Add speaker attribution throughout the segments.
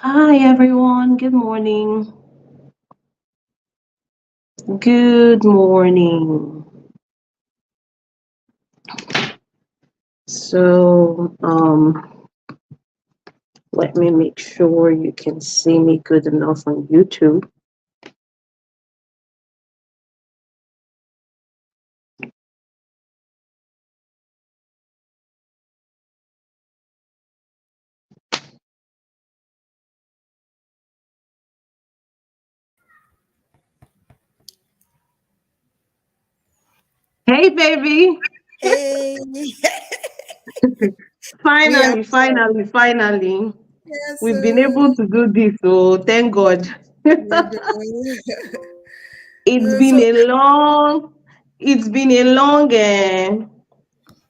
Speaker 1: Hi everyone, good morning. Good morning. So, let me make sure you can see me good enough on YouTube. Hey baby.
Speaker 2: Hey, we are back.
Speaker 1: Finally.
Speaker 2: Yes,
Speaker 1: We've been able to do this, so thank God.
Speaker 2: you know.
Speaker 1: it's been
Speaker 2: So
Speaker 1: a long, it's been a long,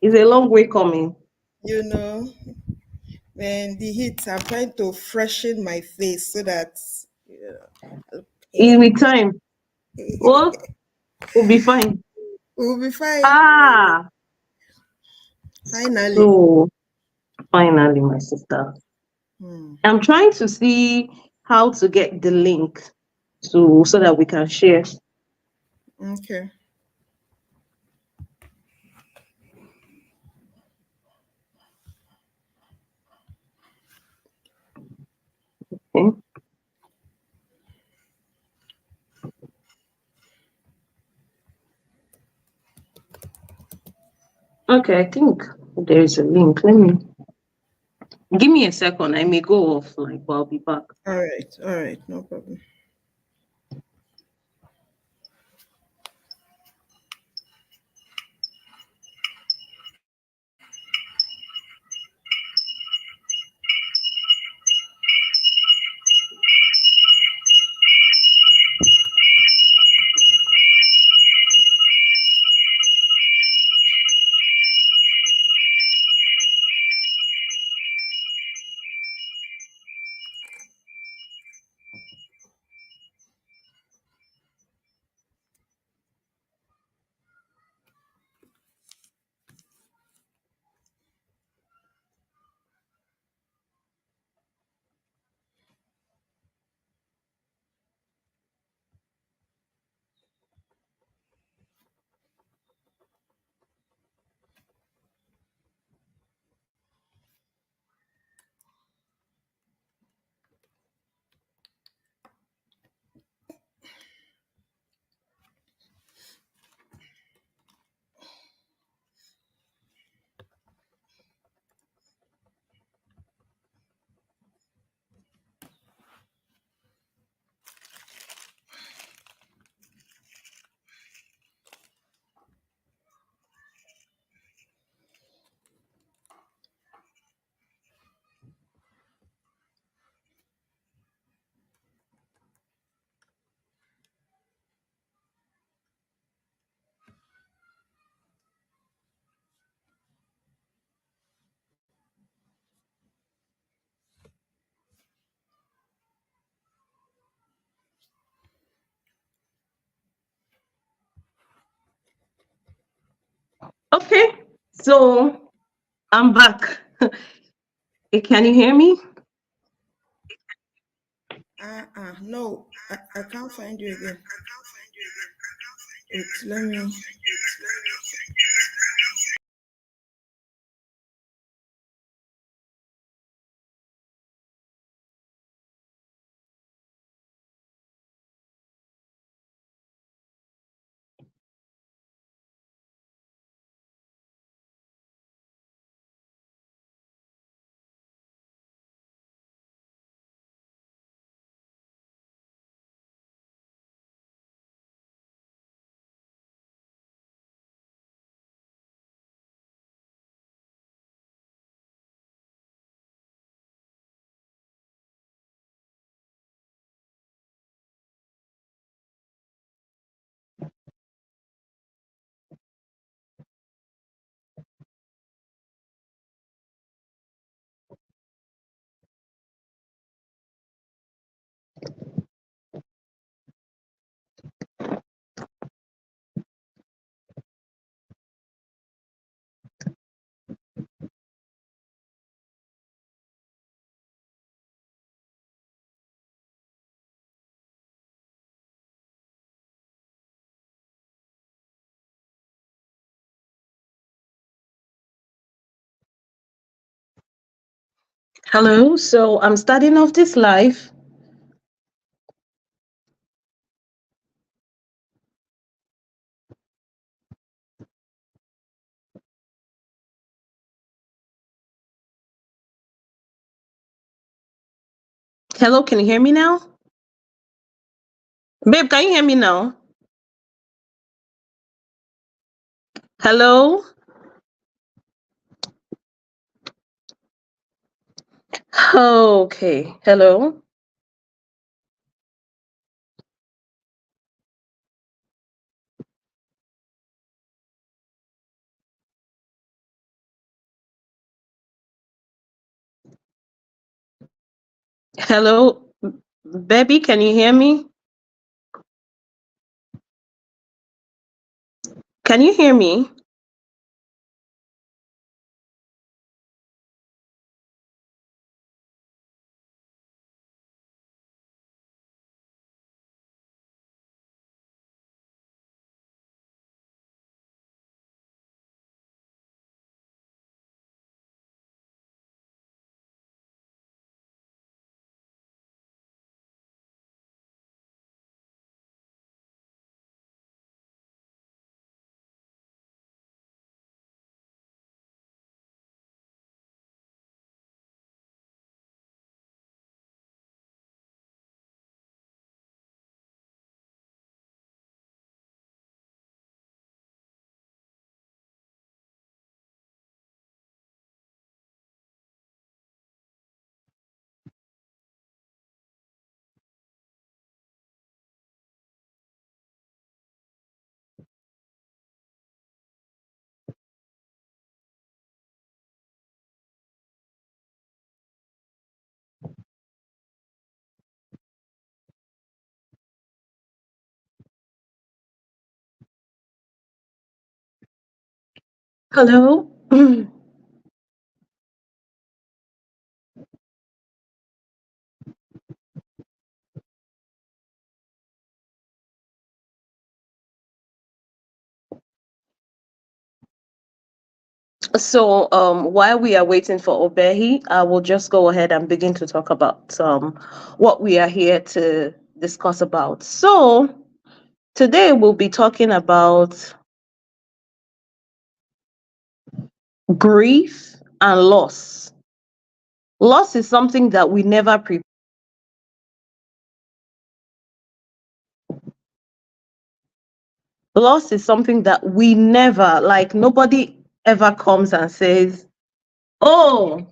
Speaker 1: it's a long way coming.
Speaker 2: you know, when the heat, I'm trying to freshen my face so that I'll
Speaker 1: In
Speaker 2: pain.
Speaker 1: with time, well, we'll be fine.
Speaker 2: We'll be fine.
Speaker 1: Ah,
Speaker 2: Finally.
Speaker 1: so finally, my sister.
Speaker 2: Hmm.
Speaker 1: I'm trying to see how to get the link to so that we can share.
Speaker 2: Okay.
Speaker 1: Okay. Okay, I think there is a link. Let me give me a second. I may go off, like, but I'll be back.
Speaker 2: All right, no problem.
Speaker 1: Okay, so I'm back. Can you hear me?
Speaker 2: No, I can't find you again. Wait, let me.
Speaker 1: Hello. So I'm starting off this live. Hello, can you hear me now? Babe, can you hear me now? Hello? Okay. Hello? Hello? Baby, can you hear me? Can you hear me? Hello? So, while we are waiting for Obehi, I will just go ahead and begin to talk about what we are here to discuss about. So, today we'll be talking about grief and loss. Loss is something that we never loss is something that we never, like, nobody ever comes and says, oh,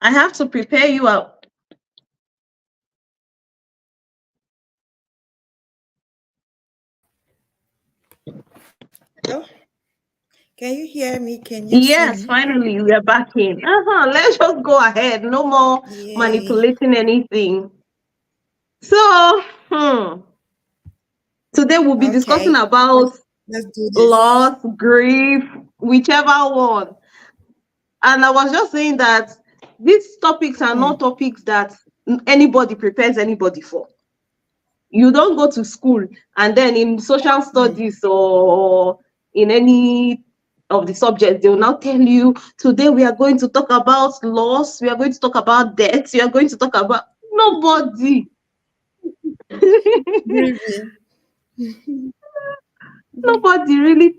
Speaker 1: I have to prepare you out.
Speaker 2: Hello? Can you hear me? Can you see
Speaker 1: Yes,
Speaker 2: me?
Speaker 1: finally we are back in. Let's just go ahead. No more
Speaker 2: Yay.
Speaker 1: manipulating anything. So, today we'll be discussing
Speaker 2: Okay.
Speaker 1: about
Speaker 2: Let's do this.
Speaker 1: loss, grief, whichever one. And I was just saying that these topics are
Speaker 2: Hmm.
Speaker 1: not topics that anybody prepares anybody for. You don't go to school and then in social
Speaker 2: Hmm.
Speaker 1: studies or in any of the subjects, they will now tell you today we are going to talk about loss, we are going to talk about death, we are going to talk about nobody.
Speaker 2: Grieving.
Speaker 1: Nobody really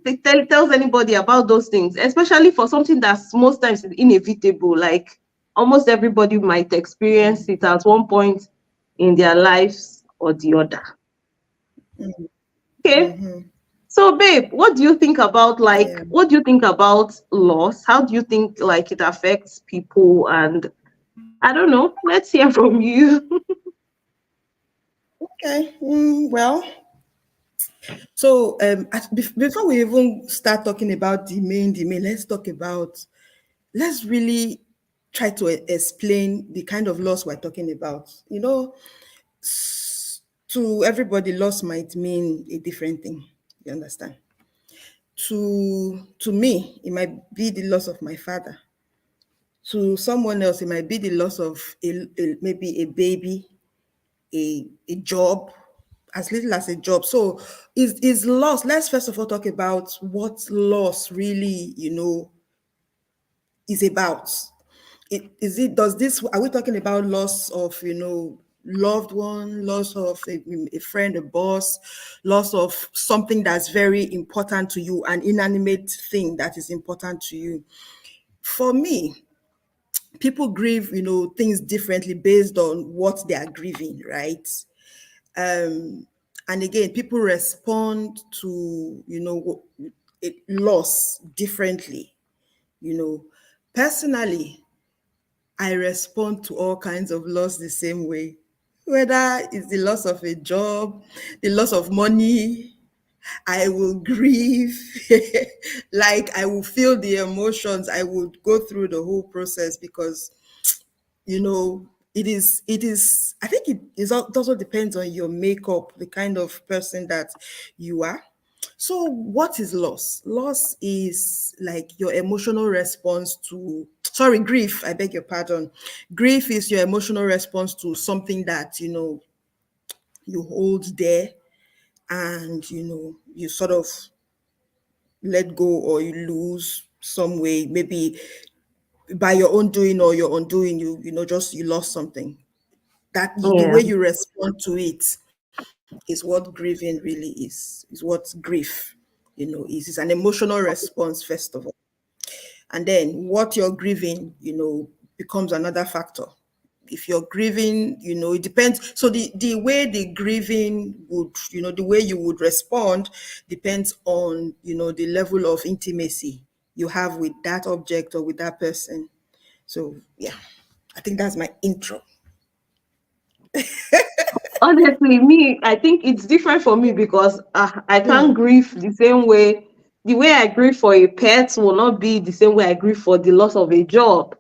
Speaker 1: tells anybody about those things, especially for something that's most times inevitable. Like almost everybody might experience it at one point in their lives or the other. Okay.
Speaker 2: Mm-hmm.
Speaker 1: So, babe, what do you think about
Speaker 2: Yeah.
Speaker 1: what do you think about loss? How do you think like it affects people? And I don't know. Let's hear from you.
Speaker 2: Okay. Well, so before we even start talking about the main, let's really try to explain the kind of loss we're talking about. To everybody, loss might mean a different thing. You understand? To me, it might be the loss of my father. To someone else, it might be the loss of maybe a baby, a job, as little as a job. So is loss. Let's first of all talk about what loss really, is about. does this, are we talking about loss of, loved one, loss of a friend, a boss, loss of something that's very important to you, an inanimate thing that is important to you? For me, people grieve, things differently based on what they are grieving, right? And again, people respond to, loss differently. you know Personally, I respond to all kinds of loss the same way, whether it's the loss of a job, the loss of money. I will grieve. Like, I will feel the emotions, I would go through the whole process, because it is I think it also depends on your makeup, the kind of person that you are. So what is loss? Loss is like your emotional response to, sorry, grief, I beg your pardon. Grief is your emotional response to something that you hold there, and you sort of let go, or you lose some way, maybe by your own doing or your undoing. Just you lost something. The
Speaker 1: Yeah.
Speaker 2: way you respond to it is what grieving really is what grief is. It's an emotional response, first of all, and then what you're grieving becomes another factor. If you're grieving, it depends. So the way the grieving would, the way you would respond depends on the level of intimacy you have with that object or with that person. So yeah, I think that's my intro.
Speaker 1: Honestly, me, I think it's different for me because I can't
Speaker 2: Mm,
Speaker 1: grieve the same way. The way I grieve for a pet will not be the same way I grieve for the loss of a job.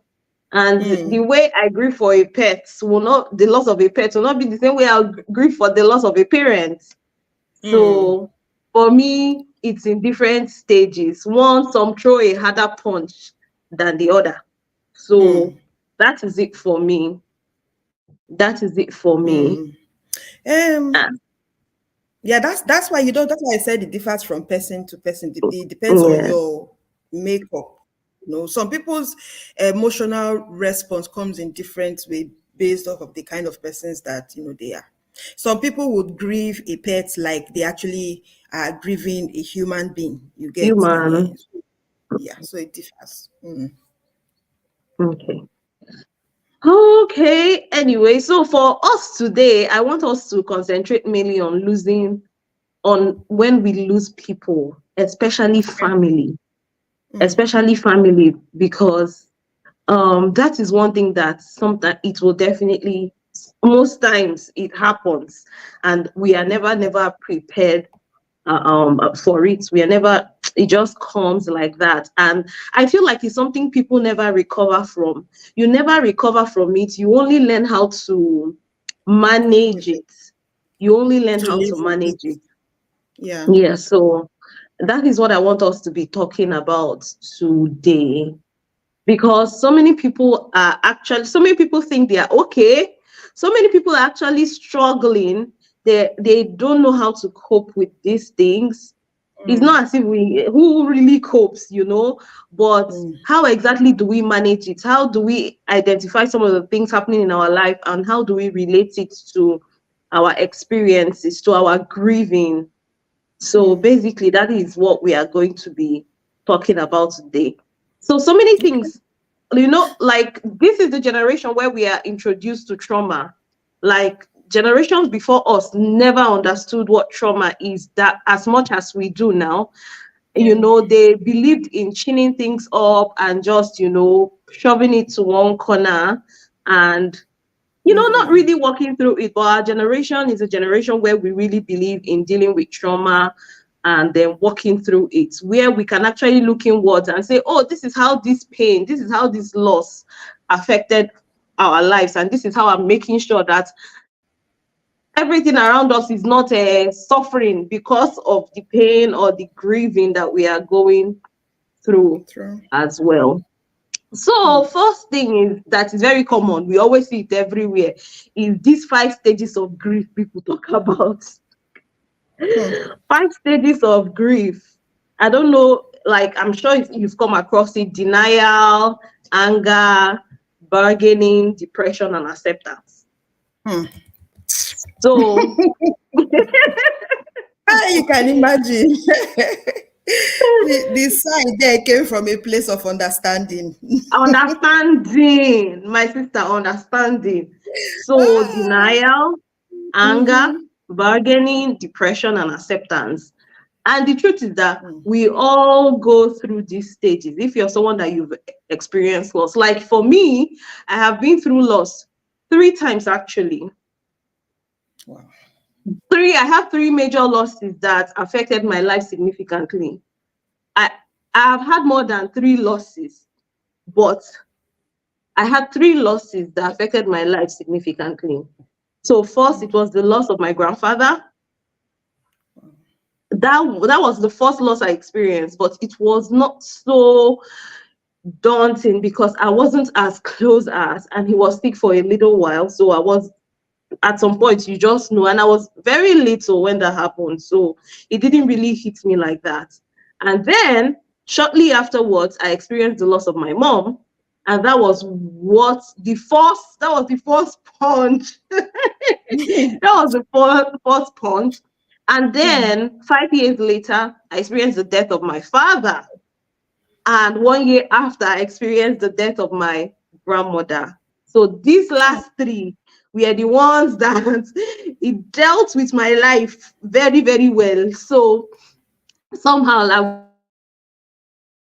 Speaker 1: And the
Speaker 2: mm,
Speaker 1: way I grieve for a pet will not, the loss of a pet will not be the same way I'll grieve for the loss of a parent.
Speaker 2: mm,
Speaker 1: So for me, it's in different stages. One, some throw a harder punch than the other. So
Speaker 2: mm,
Speaker 1: that is it for me. That is it for me.
Speaker 2: mm. Um,
Speaker 1: Uh,
Speaker 2: Yeah, that's why that's why I said it differs from person to person. It depends on
Speaker 1: yeah.
Speaker 2: your makeup. Some people's emotional response comes in different way based off of the kind of persons that they are. Some people would grieve a pet like they actually are grieving a human being. You get,
Speaker 1: Human.
Speaker 2: yeah. So it differs. Mm.
Speaker 1: Okay. Okay. Anyway, so for us today, I want us to concentrate mainly on on when we lose people,
Speaker 2: Mm.
Speaker 1: especially family, because that is one thing that sometimes it will definitely, most times it happens, and we are never prepared for it. We are never, it just comes like that. And I feel like it's something people never recover from. You never recover from it. You only learn how to manage
Speaker 2: With it,
Speaker 1: it. You only learn
Speaker 2: to
Speaker 1: how
Speaker 2: live
Speaker 1: to
Speaker 2: with
Speaker 1: manage
Speaker 2: it.
Speaker 1: it.
Speaker 2: Yeah.
Speaker 1: Yeah, so that is what I want us to be talking about today, because so many people think they are okay. So many people are actually struggling. They don't know how to cope with these things. It's
Speaker 2: Mm.
Speaker 1: not as if we who really copes, but
Speaker 2: Mm.
Speaker 1: how exactly do we manage it? How do we identify some of the things happening in our life, and how do we relate it to our experiences, to our grieving? So
Speaker 2: Mm.
Speaker 1: basically, that is what we are going to be talking about today. So many things, like this is the generation where we are introduced to trauma. Like generations before us never understood what trauma is that as much as we do now.
Speaker 2: Mm.
Speaker 1: They believed in chinning things up and just, shoving it to one corner and
Speaker 2: Moving
Speaker 1: not
Speaker 2: on.
Speaker 1: really walking through it. But our generation is a generation where we really believe in dealing with trauma and then walking through it, where we can actually look inwards and say, oh, this is how this pain, this is how this loss affected our lives. And this is how I'm making sure that everything around us is not suffering because of the pain or the grieving that we are going through
Speaker 2: True.
Speaker 1: as well. So
Speaker 2: Mm.
Speaker 1: first thing is that is very common. We always see it everywhere. Is these 5 stages of grief people talk about?
Speaker 2: Hmm.
Speaker 1: 5 stages of grief. I don't know. Like I'm sure you've come across it: denial, anger, bargaining, depression, and acceptance.
Speaker 2: Hmm.
Speaker 1: So
Speaker 2: Ah, you can imagine. The sign there came from a place of understanding.
Speaker 1: understanding, my sister, understanding. So
Speaker 2: Ah,
Speaker 1: denial, anger,
Speaker 2: mm-hmm.
Speaker 1: bargaining, depression, and acceptance. And the truth is that
Speaker 2: Mm.
Speaker 1: we all go through these stages. If you're someone that you've experienced loss, like for me, I have been through loss 3 times actually.
Speaker 2: Wow.
Speaker 1: I have 3 major losses that affected my life significantly. I I have had more than 3 losses, but I had 3 losses that affected my life significantly. So first, it was the loss of my grandfather. That was the first loss I experienced, but it was not so daunting because I wasn't as close as, and he was sick for a little while. So I was, at some point, you just know, and I was very little when that happened. So it didn't really hit me like that. And then shortly afterwards, I experienced the loss of my mom. And that was the first punch. That was the first punch. And
Speaker 2: Mm.
Speaker 1: then 5 years later, I experienced the death of my father. And 1 year after, I experienced the death of my grandmother. So these last three were the ones that it dealt with my life very, very well. So somehow I was able to navigate through it and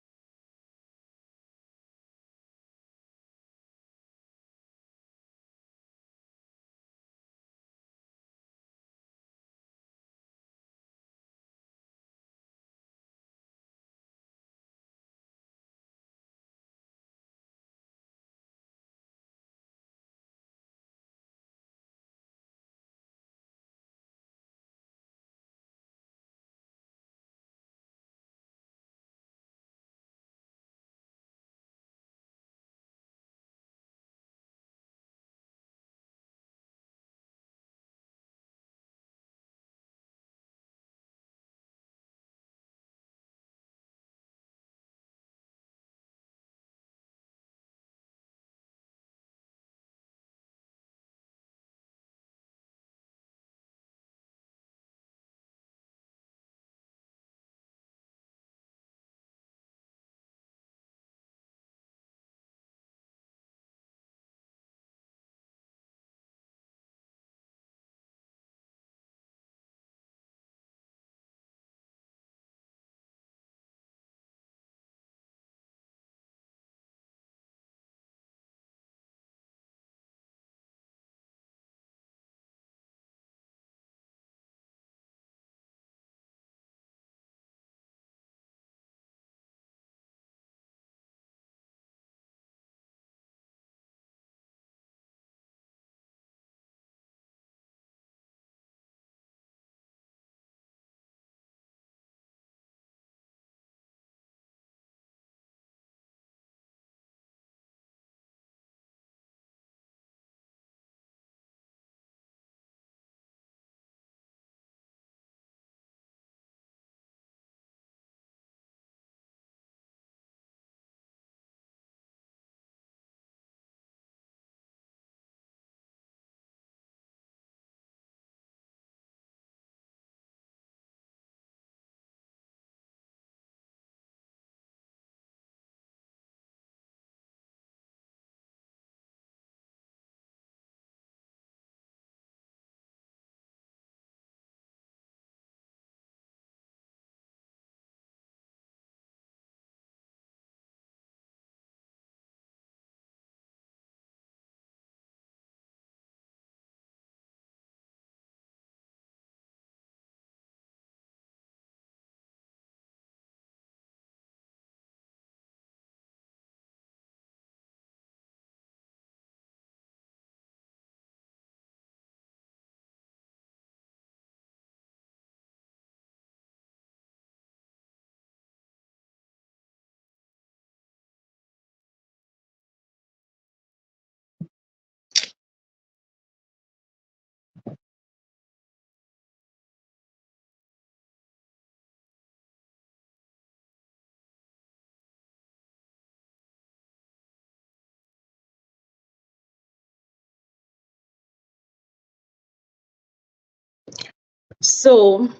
Speaker 1: So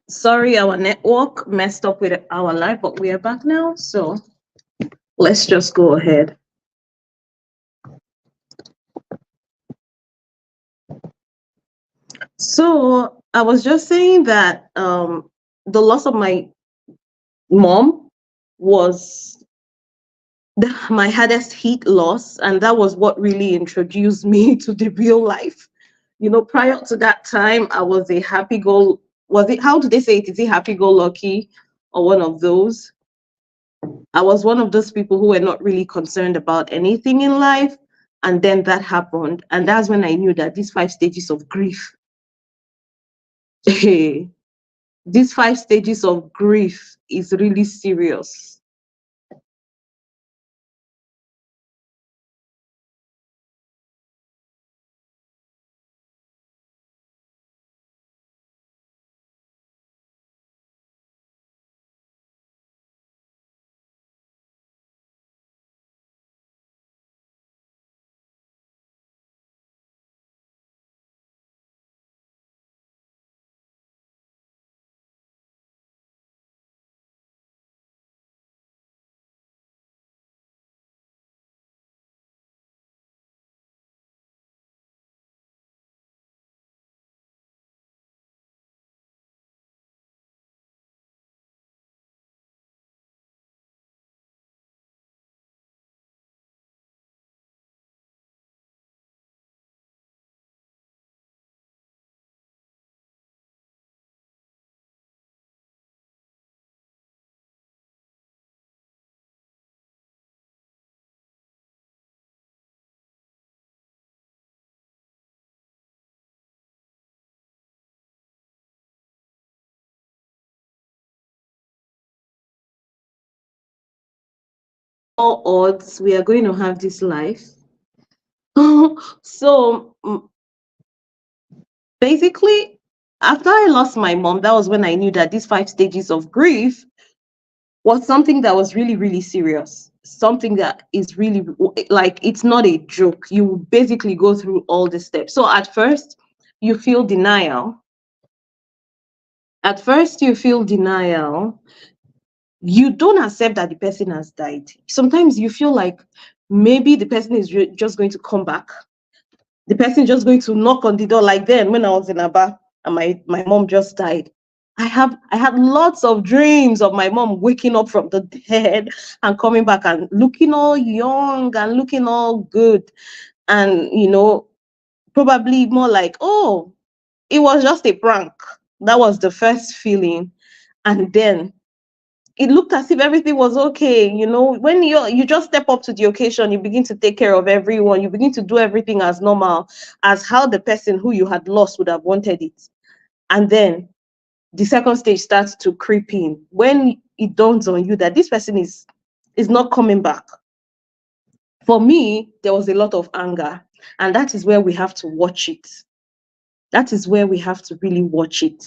Speaker 1: sorry, our network messed up with our live, but we are back now. So let's just go ahead. So I was just saying that the loss of my mom was my hardest hit loss, and that was what really introduced me to the real life. Prior to that time, I was a happy go. Was it? How do they say it? Is it happy go lucky, or one of those? I was one of those people who were not really concerned about anything in life, and then that happened, and that's when I knew that these 5 stages of grief. These 5 stages of grief is really serious. All odds, we are going to have this life. So basically, after I lost my mom, that was when I knew that these 5 stages of grief was something that was really, really serious. Something that is really like, it's not a joke. You basically go through all the steps. So at first, you feel denial. At first, you feel denial. You don't accept that the person has died. Sometimes you feel like maybe the person is just going to come back. The person is just going to knock on the door, like then when I was in Aba and my mom just died. I had lots of dreams of my mom waking up from the dead and coming back and looking all young and looking all good. And probably more like, oh, it was just a prank. That was the first feeling. And then it looked as if everything was okay. When you just step up to the occasion, you begin to take care of everyone, you begin to do everything as normal, as how the person who you had lost would have wanted it. And then the second stage starts to creep in when it dawns on you that this person is not coming back. For me, there was a lot of anger, and that is where we have to watch it. That is where we have to really watch it.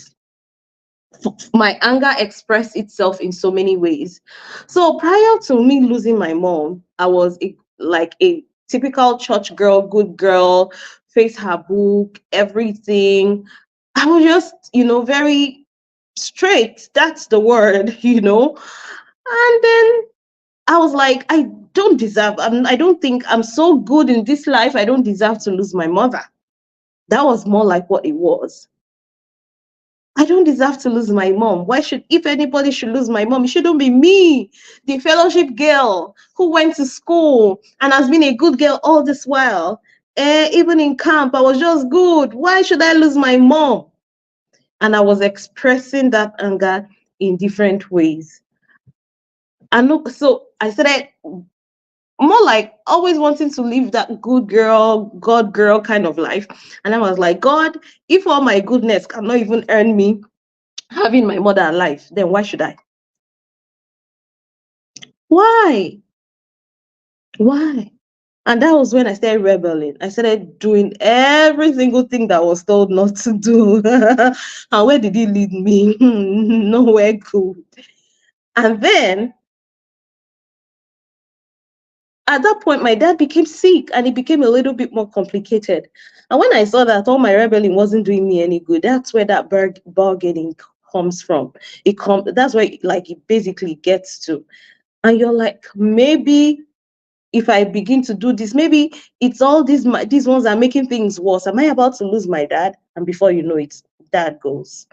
Speaker 1: My anger expressed itself in so many ways. So prior to me losing my mom, I was like a typical church girl, good girl, face her book, everything. I was just, very straight. That's the word, And then I was like, I don't deserve, I don't think I'm so good in this life. I don't deserve to lose my mother. That was more like what it was. I don't deserve to lose my mom. If anybody should lose my mom, it shouldn't be me, the fellowship girl who went to school and has been a good girl all this while. Even in camp, I was just good. Why should I lose my mom? And I was expressing that anger in different ways. And look, so I started more like always wanting to live that good girl, God girl kind of life. And I was like, God, if all my goodness cannot even earn me having my mother alive, then why should I? Why? Why? And that was when I started rebelling. I started doing every single thing that I was told not to do. And where did it lead me? Nowhere good. And then at that point, my dad became sick and it became a little bit more complicated. And when I saw that all my rebelling wasn't doing me any good, that's where that bargaining comes from. That's where like it basically gets to. And you're like, maybe if I begin to do this, maybe it's all these ones are making things worse. Am I about to lose my dad? And before you know it, dad goes.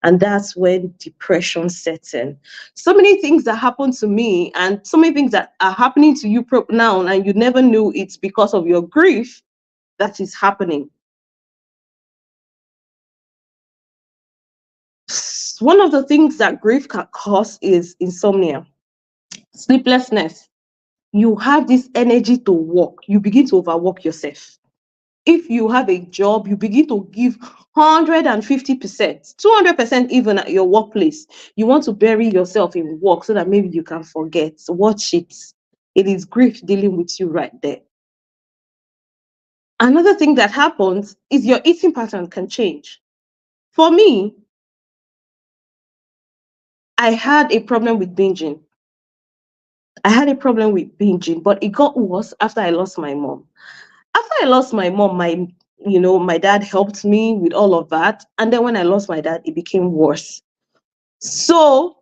Speaker 1: And that's when depression sets in. So many things that happened to me, and so many things that are happening to you now, and you never knew it's because of your grief that is happening. One of the things that grief can cause is insomnia, sleeplessness. You have this energy to work, you begin to overwork yourself. If you have a job, you begin to give 150%, 200% even at your workplace. You want to bury yourself in work so that maybe you can forget. Watch it. It is grief dealing with you right there. Another thing that happens is your eating pattern can change. For me, I had a problem with binging. But it got worse after I lost my mom. After I lost my mom, my dad helped me with all of that. And then when I lost my dad, it became worse. So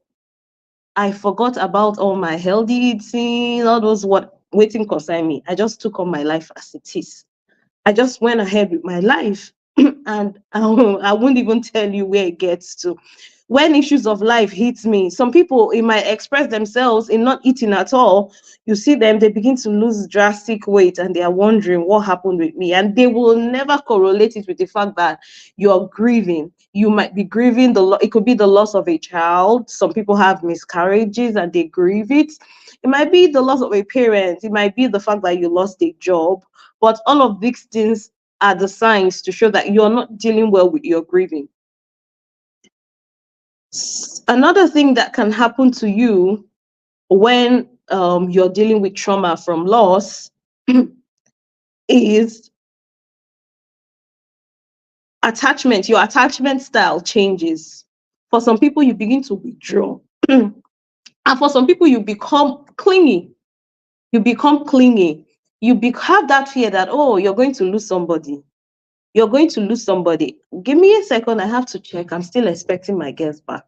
Speaker 1: I forgot about all my healthy eating, all those what waiting concern me. I just took on my life as it is. I just went ahead with my life. And I won't even tell you where it gets to. When issues of life hits me, some people it might express themselves in not eating at all. You see them, they begin to lose drastic weight and they are wondering what happened with me. And they will never correlate it with the fact that you're grieving. You might be grieving it could be the loss of a child. Some people have miscarriages and they grieve it. It might be the loss of a parent. It might be the fact that you lost a job. But all of these things are the signs to show that you're not dealing well with your grieving. Another thing that can happen to you when you're dealing with trauma from loss is attachment. Your attachment style changes. For some people, you begin to withdraw. And for some people, you become clingy. Have that fear that, oh, you're going to lose somebody. You're going to lose somebody. Give me a second. I have to check. I'm still expecting my guest back.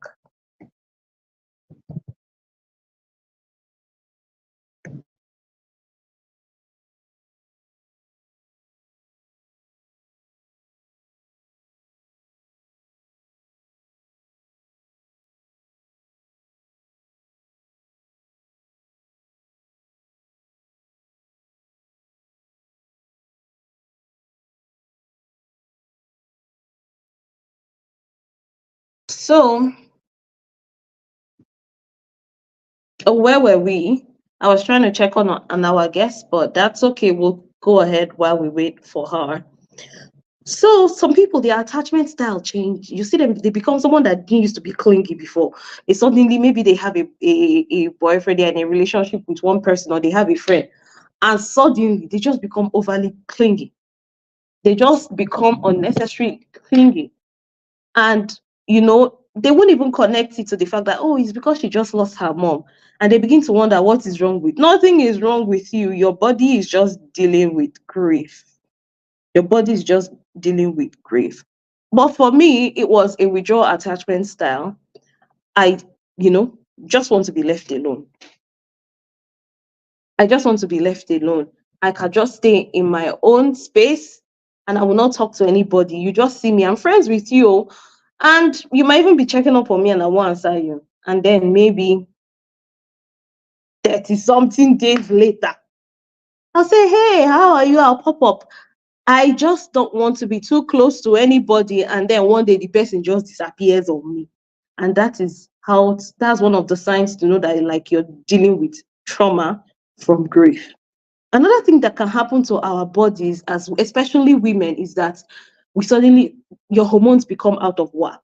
Speaker 1: So, where were we? I was trying to check on our guest, but that's okay. We'll go ahead while we wait for her. So some people, their attachment style change. You see them, they become someone that didn't used to be clingy before. They suddenly, maybe they have a boyfriend, they're in a relationship with one person, or they have a friend, and suddenly they just become overly clingy. They just become unnecessarily clingy. And they won't even connect it to the fact that, oh, it's because she just lost her mom. And they begin to wonder what is wrong with. Nothing is wrong with you. Your body is just dealing with grief. Your body is just dealing with grief. But for me, it was a withdrawal attachment style. I, just want to be left alone. I just want to be left alone. I can just stay in my own space and I will not talk to anybody. You just see me. I'm friends with you. And you might even be checking up on me and I won't answer you. And then maybe 30 something days later, I'll say, hey, how are you? I'll pop up. I just don't want to be too close to anybody. And then one day the person just disappears on me. And that's one of the signs to know that like you're dealing with trauma from grief. Another thing that can happen to our bodies, as especially women, is that your hormones become out of whack.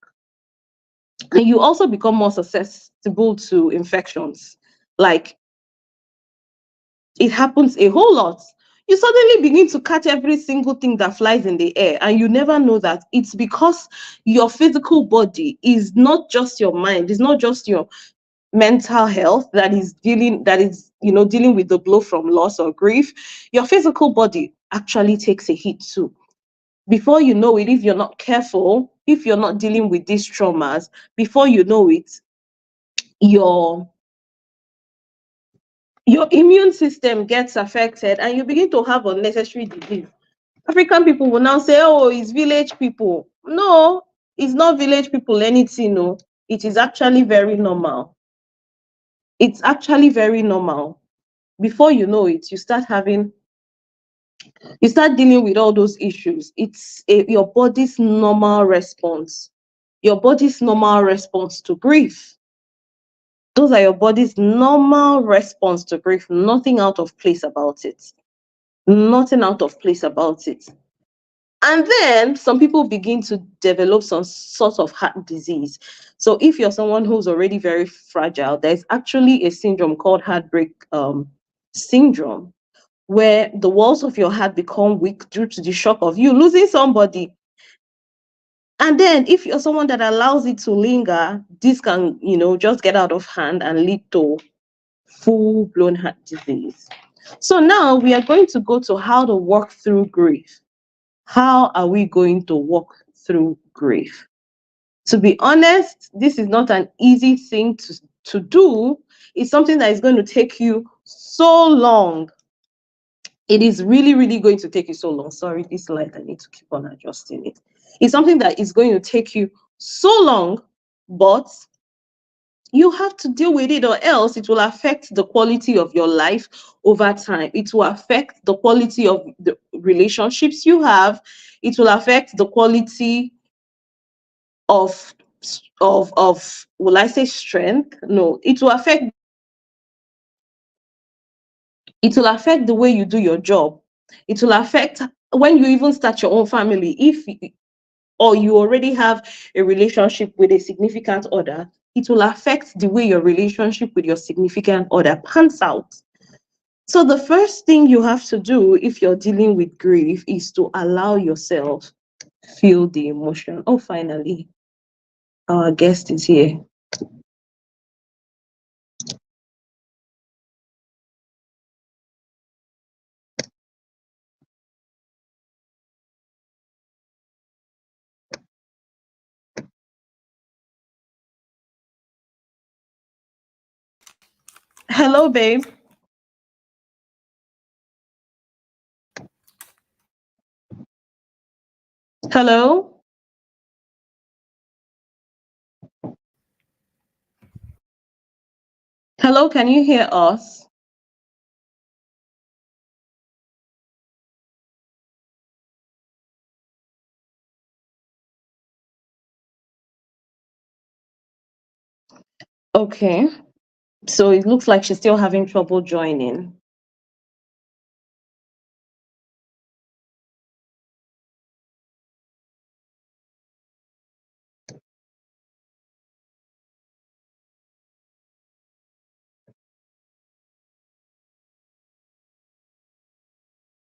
Speaker 1: And you also become more susceptible to infections. Like it happens a whole lot. You suddenly begin to catch every single thing that flies in the air, and you never know that it's because your physical body is not just your mind, it's not just your mental health that is dealing with the blow from loss or grief, your physical body actually takes a hit too. Before you know it, if you're not careful, if you're not dealing with these traumas, before you know it, your your immune system gets affected and you begin to have unnecessary disease. African people will now say, oh, it's village people. No, it's not village people anything. No, it is actually very normal. It's actually very normal. Before you know it, you start dealing with all those issues. Your body's normal response. Your body's normal response to grief. Those are your body's normal response to grief. Nothing out of place about it. Nothing out of place about it. And then some people begin to develop some sort of heart disease. So if you're someone who's already very fragile, there's actually a syndrome called heartbreak syndrome, where the walls of your heart become weak due to the shock of you losing somebody. And then if you're someone that allows it to linger, this can, just get out of hand and lead to full-blown heart disease. So now we are going to go to how to walk through grief. How are we going to walk through grief? To be honest, this is not an easy thing to do. It's something that is going to take you so long. It is really, really going to take you so long. Sorry, this light, I need to keep on adjusting it. It's something that is going to take you so long, but you have to deal with it, or else it will affect the quality of your life over time. It will affect the quality of the relationships you have. It will affect the quality of will I say strength? No, it will affect the way you do your job. It will affect when you even start your own family. If or you already have a relationship with a significant other, it will affect the way your relationship with your significant other pans out. So the first thing you have to do if you're dealing with grief is to allow yourself feel the emotion. Oh, finally, our guest is here. Hello, babe. Hello. Hello, can you hear us? Okay. So it looks like she's still having trouble joining.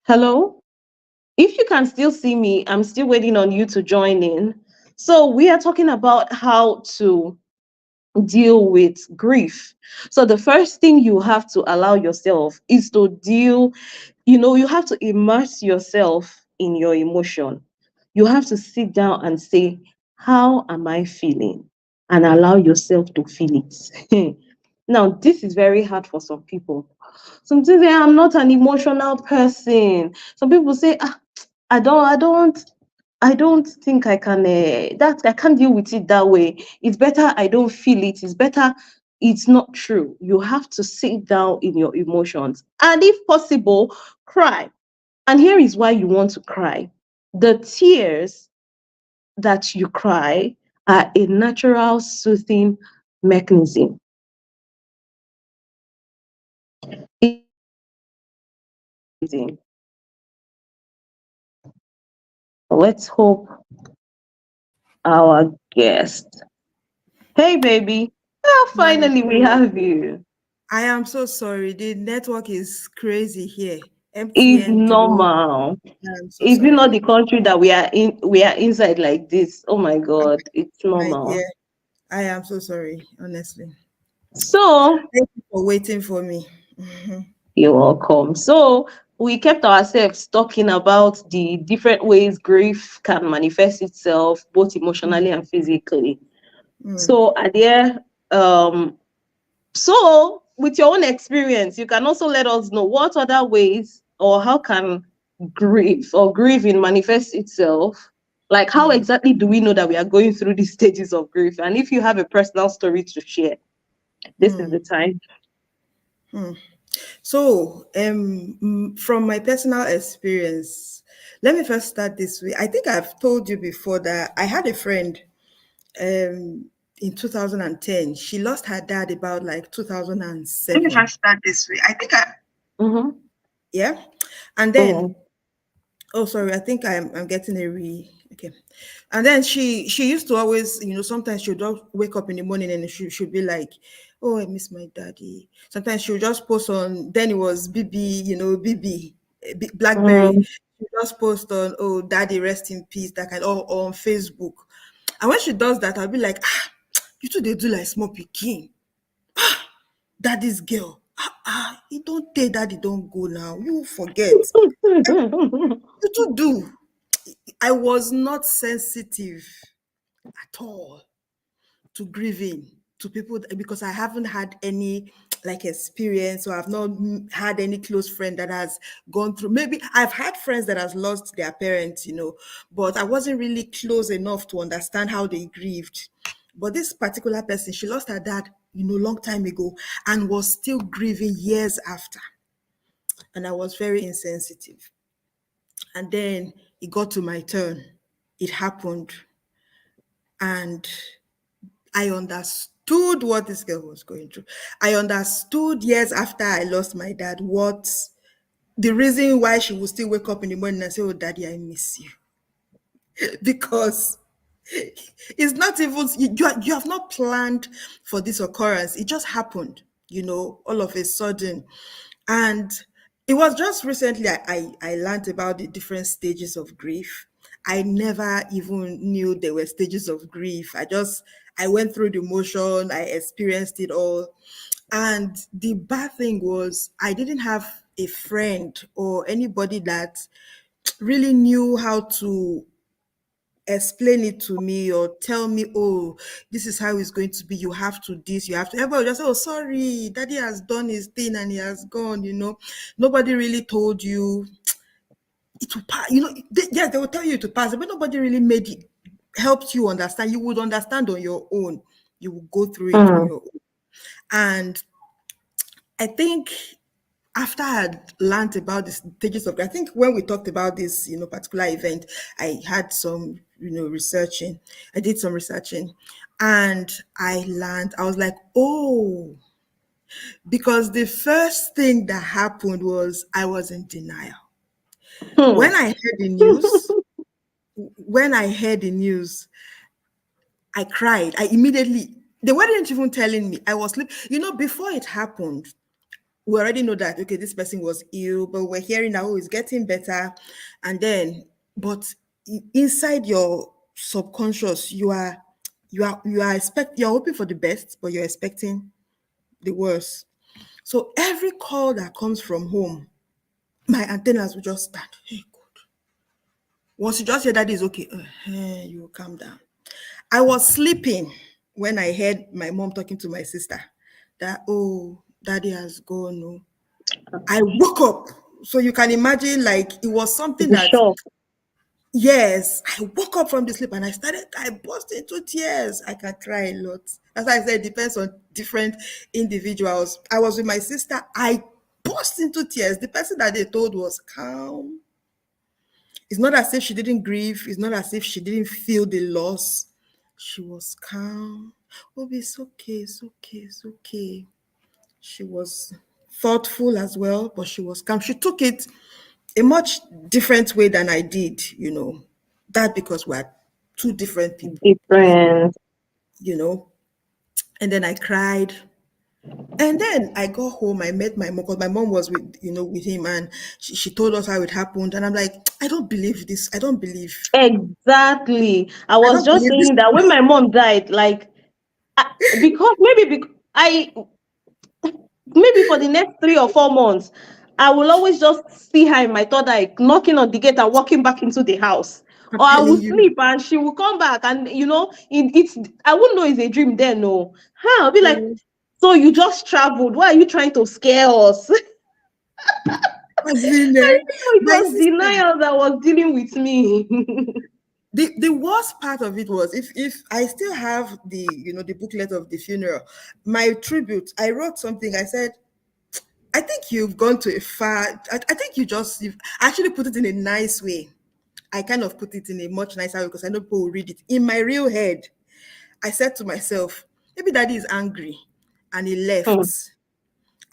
Speaker 1: Hello? If you can still see me, I'm still waiting on you to join in. So we are talking about how to deal with grief. So the first thing you have to allow yourself is to deal, you have to immerse yourself in your emotion. You have to sit down and say, how am I feeling? And allow yourself to feel it. Now, this is very hard for some people. Some people say, I'm not an emotional person. Some people say, I don't think I can that I can't deal with it that way. It's better I don't feel it. It's better. It's not true. You have to sit down in your emotions and, if possible, cry. And here is why you want to cry. The tears that you cry are a natural soothing mechanism. Let's hope our guest. Hey, baby. Ah,
Speaker 2: My
Speaker 1: finally, we have you.
Speaker 2: I am so sorry. The network is crazy here.
Speaker 1: It's
Speaker 2: MTN Glo.
Speaker 1: normal.
Speaker 2: I'm so
Speaker 1: Is it
Speaker 2: sorry.
Speaker 1: not the country that we are inside like this? Oh my God, it's
Speaker 2: My dear,
Speaker 1: normal.
Speaker 2: I am so sorry, honestly.
Speaker 1: So
Speaker 2: Thank you for waiting for me.
Speaker 1: You're welcome. So we kept ourselves talking about the different ways grief can manifest itself, both emotionally and physically. So, Adia, um, so with your own experience, you can also let us know what other ways or how can grief or grieving manifest itself. Like, how exactly do we know that we are going through these stages of grief? And if you have a personal story to share, this is the time.
Speaker 2: So, from my personal experience, let me first start this way. I think I've told you before that I had a friend in 2010. She lost her dad about like
Speaker 1: Let me
Speaker 2: 2007.
Speaker 1: first start this way. I think I. Mm-hmm.
Speaker 2: Yeah. And
Speaker 1: Go
Speaker 2: then,
Speaker 1: on.
Speaker 2: oh, sorry, I think I'm getting a okay. And then she used to always, sometimes she'll just wake up in the morning and she'll be like, oh, I miss my daddy. Sometimes she'll just post on, then it was BB, BB, Blackberry.
Speaker 1: Mm.
Speaker 2: She'll just post on, oh, daddy, rest in peace, that kind, or on Facebook. And when she does that, I'll be like, you two, they do like small pikin. Daddy's girl. You don't tell daddy, don't go now. You forget. You two do. I was not sensitive at all to grieving to people because I haven't had any like experience or I've not had any close friend that has gone through. Maybe I've had friends that has lost their parents, but I wasn't really close enough to understand how they grieved. But this particular person, she lost her dad, long time ago and was still grieving years after. And I was very insensitive. And then it got to my turn. It happened. And I understood what this girl was going through. I understood years after I lost my dad what the reason why she would still wake up in the morning and say, oh, daddy, I miss you. Because it's not even, you have not planned for this occurrence. It just happened, all of a sudden. And it was just recently I learned about the different stages of grief. I never even knew there were stages of grief. I went through the motion, I experienced it all. And the bad thing was I didn't have a friend or anybody that really knew how to explain it to me or tell me, oh, this is how it's going to be. You have to this, you have to. Everybody just say, oh, sorry, daddy has done his thing and he has gone. Nobody really told you it will pass. Yes, they will tell you to pass, but nobody really made it, helped you understand. You would understand on your own. You will go through it on
Speaker 1: Mm.
Speaker 2: your own. And I think after I had learned about the stages of, I think when we talked about this, particular event, I had some, researching. I did some researching, and I learned. I was like, oh, because the first thing that happened was I was in denial.
Speaker 1: Hmm.
Speaker 2: When I heard the news, when I heard the news, I cried. I immediately. They weren't even telling me. I was sleeping. Before it happened, we already know that okay, this person was ill, but we're hearing that oh, it's getting better, and then but inside your subconscious, you're hoping for the best, but you're expecting the worst. So every call that comes from home, my antennas will just stand. Hey God, once you just hear that is okay, you will calm down. I was sleeping when I heard my mom talking to my sister that oh, daddy has gone. Oh. I woke up. So you can imagine, like, it was something
Speaker 1: The
Speaker 2: that,
Speaker 1: shock.
Speaker 2: yes, I woke up from the sleep and I burst into tears. I can cry a lot. As I said, it depends on different individuals. I was with my sister. I burst into tears. The person that they told was calm. It's not as if she didn't grieve. It's not as if she didn't feel the loss. She was calm. Oh, it's okay. It's okay. It's okay. She was thoughtful as well, but she was calm. She took it a much different way than I did. That because we're two different people,
Speaker 1: Different.
Speaker 2: you know. And then I cried. And then I got home, I met my mom because my mom was with him and she told us how it happened. And I'm like, I don't believe this.
Speaker 1: Exactly. I
Speaker 2: I
Speaker 1: was
Speaker 2: don't
Speaker 1: just
Speaker 2: believe this.
Speaker 1: saying that when my mom died, like, because maybe because I maybe for the next 3 or 4 months, I will always just see her in my third eye, knocking on the gate and walking back into the house.
Speaker 2: I'm
Speaker 1: Or I will
Speaker 2: telling you.
Speaker 1: sleep and she will come back, and it's I wouldn't know it's a dream then. No, huh? I'll be like,
Speaker 2: Oh,
Speaker 1: so you just traveled? Why are you trying to scare us?
Speaker 2: as in,
Speaker 1: I didn't know it
Speaker 2: my
Speaker 1: was
Speaker 2: sister.
Speaker 1: denial that was dealing with me.
Speaker 2: The worst part of it was, if I still have the booklet of the funeral, my tribute, I wrote something. I said, I think you've gone to a far. I think you've actually put it in a nice way. I kind of put it in a much nicer way because I know people will read it. In my real head, I said to myself, maybe daddy is angry and he
Speaker 1: Hmm.
Speaker 2: left.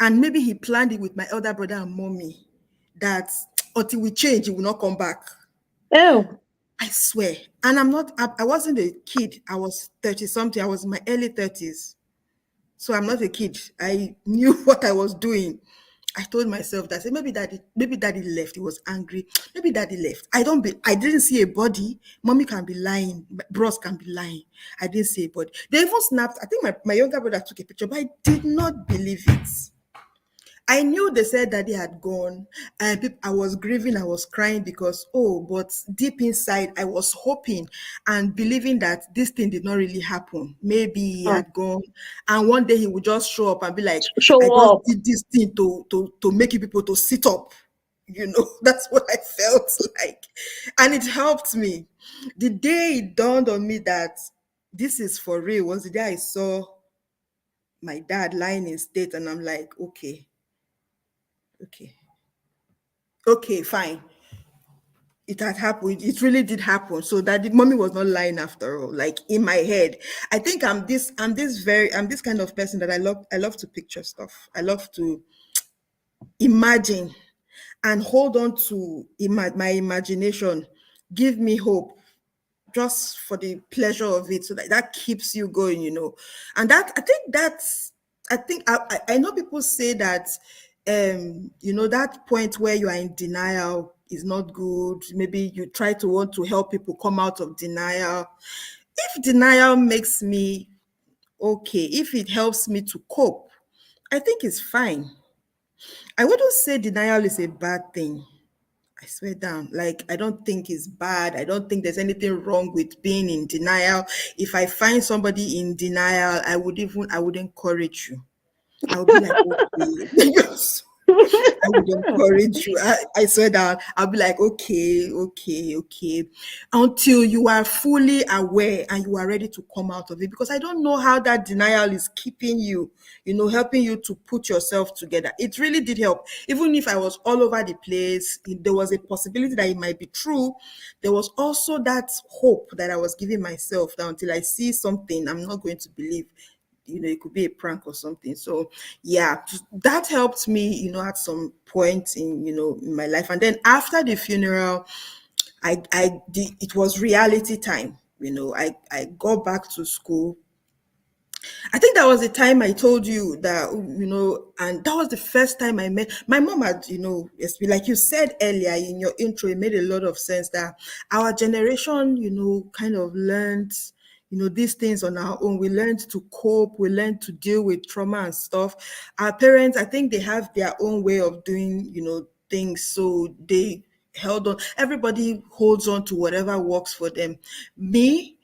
Speaker 2: And maybe he planned it with my elder brother and mommy that until we change, he will not come back.
Speaker 1: Oh,
Speaker 2: I swear. And I'm not, I wasn't a kid. I was 30 something. I was in my early 30s. So I'm not a kid. I knew what I was doing. I told myself that, say, maybe daddy left. He was angry. Maybe daddy left. I didn't see a body. Mommy can be lying. Bros can be lying. I didn't see a body. They even snapped. I think my younger brother took a picture, but I did not believe it. I knew they said daddy had gone, and I was grieving, I was crying because, oh, but deep inside, I was hoping and believing that this thing did not really happen. Maybe he
Speaker 1: hmm.
Speaker 2: had gone, and one day he would just show up and be like, I
Speaker 1: Show
Speaker 2: just
Speaker 1: up.
Speaker 2: did this thing to make you people to sit up. That's what I felt like. And it helped me. The day it dawned on me that this is for real was the day I saw my dad lying in state, and I'm like, okay, okay. Okay, fine. It had happened. It really did happen. So that the mommy was not lying after all. Like in my head, I think I'm this kind of person that I love to picture stuff. I love to imagine and hold on to my imagination. Give me hope just for the pleasure of it, so that keeps you going. And that I know people say that that point where you are in denial is not good. Maybe you try to want to help people come out of denial. If denial makes me okay, if it helps me to cope, I think it's fine. I wouldn't say denial is a bad thing. I swear down. Like, I don't think it's bad. I don't think there's anything wrong with being in denial. If I find somebody in denial, I would encourage you. I would be like, okay. Yes. I would encourage you. I swear that I'll be like, okay, okay, okay, until you are fully aware and you are ready to come out of it. Because I don't know how that denial is keeping you, helping you to put yourself together. It really did help. Even if I was all over the place, there was a possibility that it might be true. There was also that hope that I was giving myself that until I see something, I'm not going to believe. It could be a prank or something. So yeah, that helped me, at some point in my life. And then after the funeral, it was reality time. I got back to school. I think that was the time I told you that, and that was the first time I met my mom. Had, like you said earlier in your intro, it made a lot of sense that our generation, kind of learned, these things on our own. We learned to cope, we learned to deal with trauma and stuff. Our parents, I think they have their own way of doing, things. So they held on. Everybody holds on to whatever works for them. Me,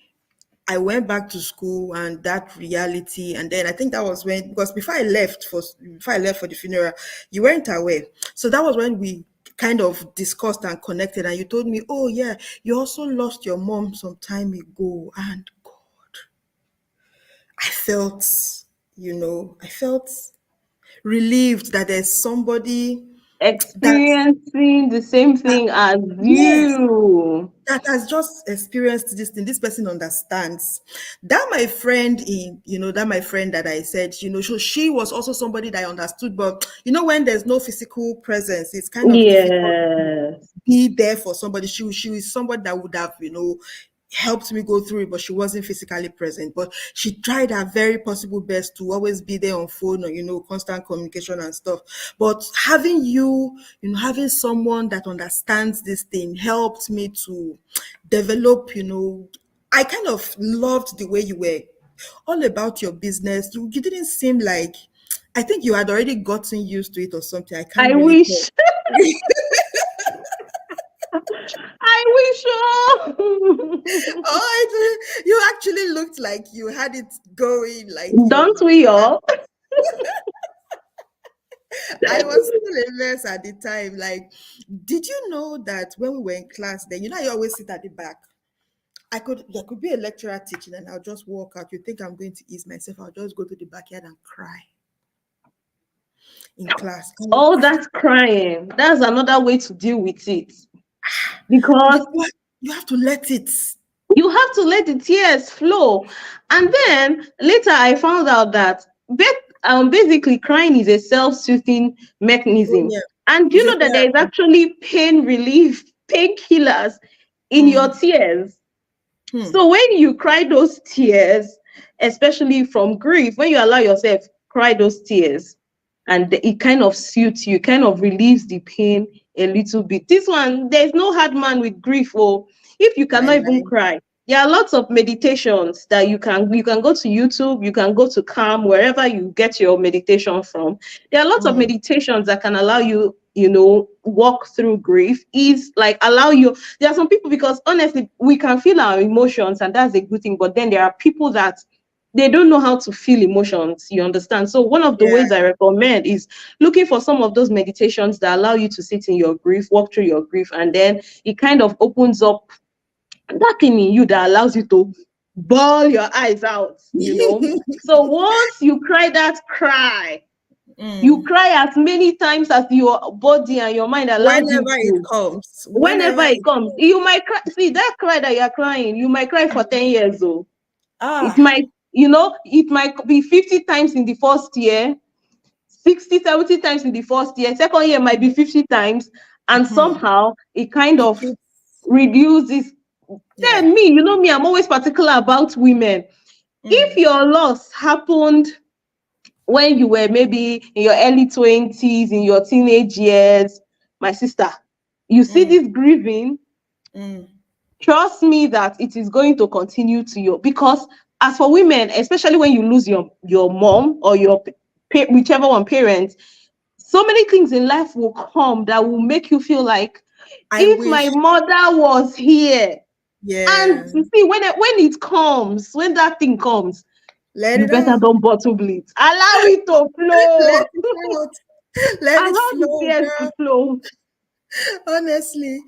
Speaker 2: I went back to school and that reality, and then I think that was when, because before I left for the funeral, you weren't aware. So that was when we kind of discussed and connected, and you told me, oh yeah, you also lost your mom some time ago, and God, I felt, I felt relieved that there's somebody that
Speaker 1: Experiencing the same
Speaker 2: that
Speaker 1: thing as
Speaker 2: yes,
Speaker 1: you.
Speaker 2: that has just experienced this thing. This person understands. That my friend that I said, so she was also somebody that I understood. But when there's no physical presence, it's kind of difficult to
Speaker 1: Yes.
Speaker 2: be there for somebody. She is somebody that would have, helped me go through it, but she wasn't physically present. But she tried her very possible best to always be there on phone or, constant communication and stuff. But having having someone that understands this thing helped me to develop, I kind of loved the way you were all about your business. You didn't seem like I think you had already gotten used to it or something. I can't
Speaker 1: I
Speaker 2: really tell.
Speaker 1: wish. I wish. Oh.
Speaker 2: Oh, you actually looked like you had it going, like
Speaker 1: Don't
Speaker 2: you.
Speaker 1: we all?
Speaker 2: I was still a mess at the time. Like, did you know that when we were in class, then you know you always sit at the back. There could be a lecturer teaching, and I'll just walk out. You think I'm going to ease myself? I'll just go to the backyard and cry in class. I will
Speaker 1: Oh,
Speaker 2: cry.
Speaker 1: that's crying. That's another way to deal with it.
Speaker 2: You,
Speaker 1: Because
Speaker 2: you have to let it.
Speaker 1: you have to let the tears flow. And then later I found out that basically crying is a self-soothing
Speaker 2: Oh
Speaker 1: mechanism.
Speaker 2: yeah,
Speaker 1: And you
Speaker 2: it's a
Speaker 1: know that there is
Speaker 2: therapy.
Speaker 1: actually pain relief, painkillers in your
Speaker 2: Mm,
Speaker 1: tears.
Speaker 2: hmm.
Speaker 1: So when you cry those tears, especially from grief, when you allow yourself cry those tears, and it kind of suits you, kind of relieves the pain a little bit. This one, there's no hard man with grief. Or if you
Speaker 2: My
Speaker 1: cannot even
Speaker 2: life.
Speaker 1: cry, there are lots of meditations that you can go to YouTube, you can go to Calm, wherever you get your meditation from. There are lots of
Speaker 2: Mm,
Speaker 1: meditations that can allow you, walk through grief. Is like allow you. There are some people, because honestly, we can feel our emotions, and that's a good thing. But then there are people that they don't know how to feel emotions. You understand? So one of the
Speaker 2: yeah.
Speaker 1: ways I recommend is looking for some of those meditations that allow you to sit in your grief, walk through your grief, and then it kind of opens up that thing in you that allows you to bawl your eyes out. So once you cry that cry, you
Speaker 2: Mm.
Speaker 1: cry as many times as your body and your mind allows you
Speaker 2: Whenever it
Speaker 1: to.
Speaker 2: comes,
Speaker 1: Whenever
Speaker 2: whenever
Speaker 1: it
Speaker 2: it
Speaker 1: comes, you might cry. See that cry that you're crying, you might cry for 10 years old. It
Speaker 2: ah.
Speaker 1: might, it might be 50 times in the first year, 60, 70 times in the first year. Second year might be 50 times, and
Speaker 2: Hmm.
Speaker 1: somehow it kind
Speaker 2: It
Speaker 1: of
Speaker 2: keeps,
Speaker 1: reduces.
Speaker 2: yeah.
Speaker 1: Then me, me, I'm always particular about women. If
Speaker 2: Mm,
Speaker 1: your loss happened when you were maybe in your early 20s, in your teenage years, my sister, you see
Speaker 2: mm,
Speaker 1: this grieving,
Speaker 2: mm.
Speaker 1: trust me that it is going to continue to you. Because as for women, especially when you lose your mom or your whichever one parent, so many things in life will come that will make you feel like,
Speaker 2: I
Speaker 1: if my
Speaker 2: wish,
Speaker 1: mother was here. And
Speaker 2: yeah.
Speaker 1: you see, when it comes, when that thing comes,
Speaker 2: Let
Speaker 1: you
Speaker 2: it
Speaker 1: better
Speaker 2: out.
Speaker 1: don't bottle it. Allow it to flow.
Speaker 2: Let it out. Let it
Speaker 1: Allow the
Speaker 2: flow,
Speaker 1: tears to
Speaker 2: girl.
Speaker 1: flow.
Speaker 2: Honestly,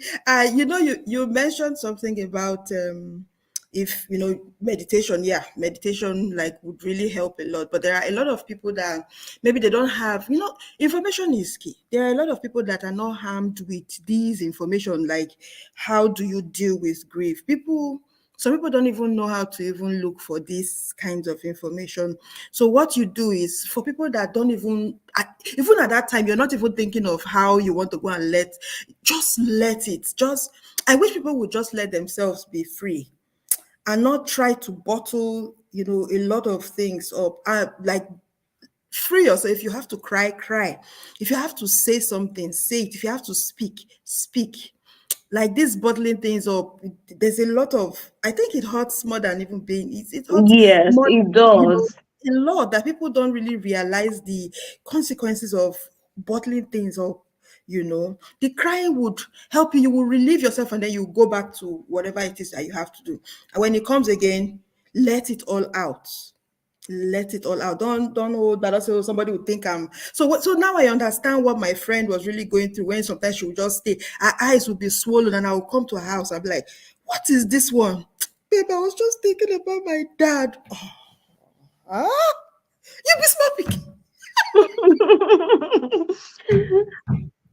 Speaker 2: you mentioned something about if meditation. Yeah, meditation like would really help a lot. But there are a lot of people that maybe they don't have. Information is key. There are a lot of people that are not harmed with these information. Like, how do you deal with grief? Some people don't even know how to even look for these kinds of information. So what you do is for people that don't even at that time, you're not even thinking of how you want to go and just let it. I wish people would just let themselves be free and not try to bottle, a lot of things up. Like free yourself. If you have to cry, cry. If you have to say something, say it. If you have to speak, speak. Like this bottling things up, there's a lot of, I think it hurts more than even being, it hurts
Speaker 1: Yes,
Speaker 2: more,
Speaker 1: it
Speaker 2: you know,
Speaker 1: does.
Speaker 2: a lot that people don't really realize the consequences of bottling things up. The crying would help you. You will relieve yourself, and then you go back to whatever it is that you have to do. And when it comes again, let it all out. Let it all out. Don't hold that. Also, somebody would think I'm so now I understand what my friend was really going through when sometimes she would just stay, her eyes would be swollen, and I would come to her house. I'd be like, what is this one? Babe, I was just thinking about my dad. Oh, ah, you be small pikin.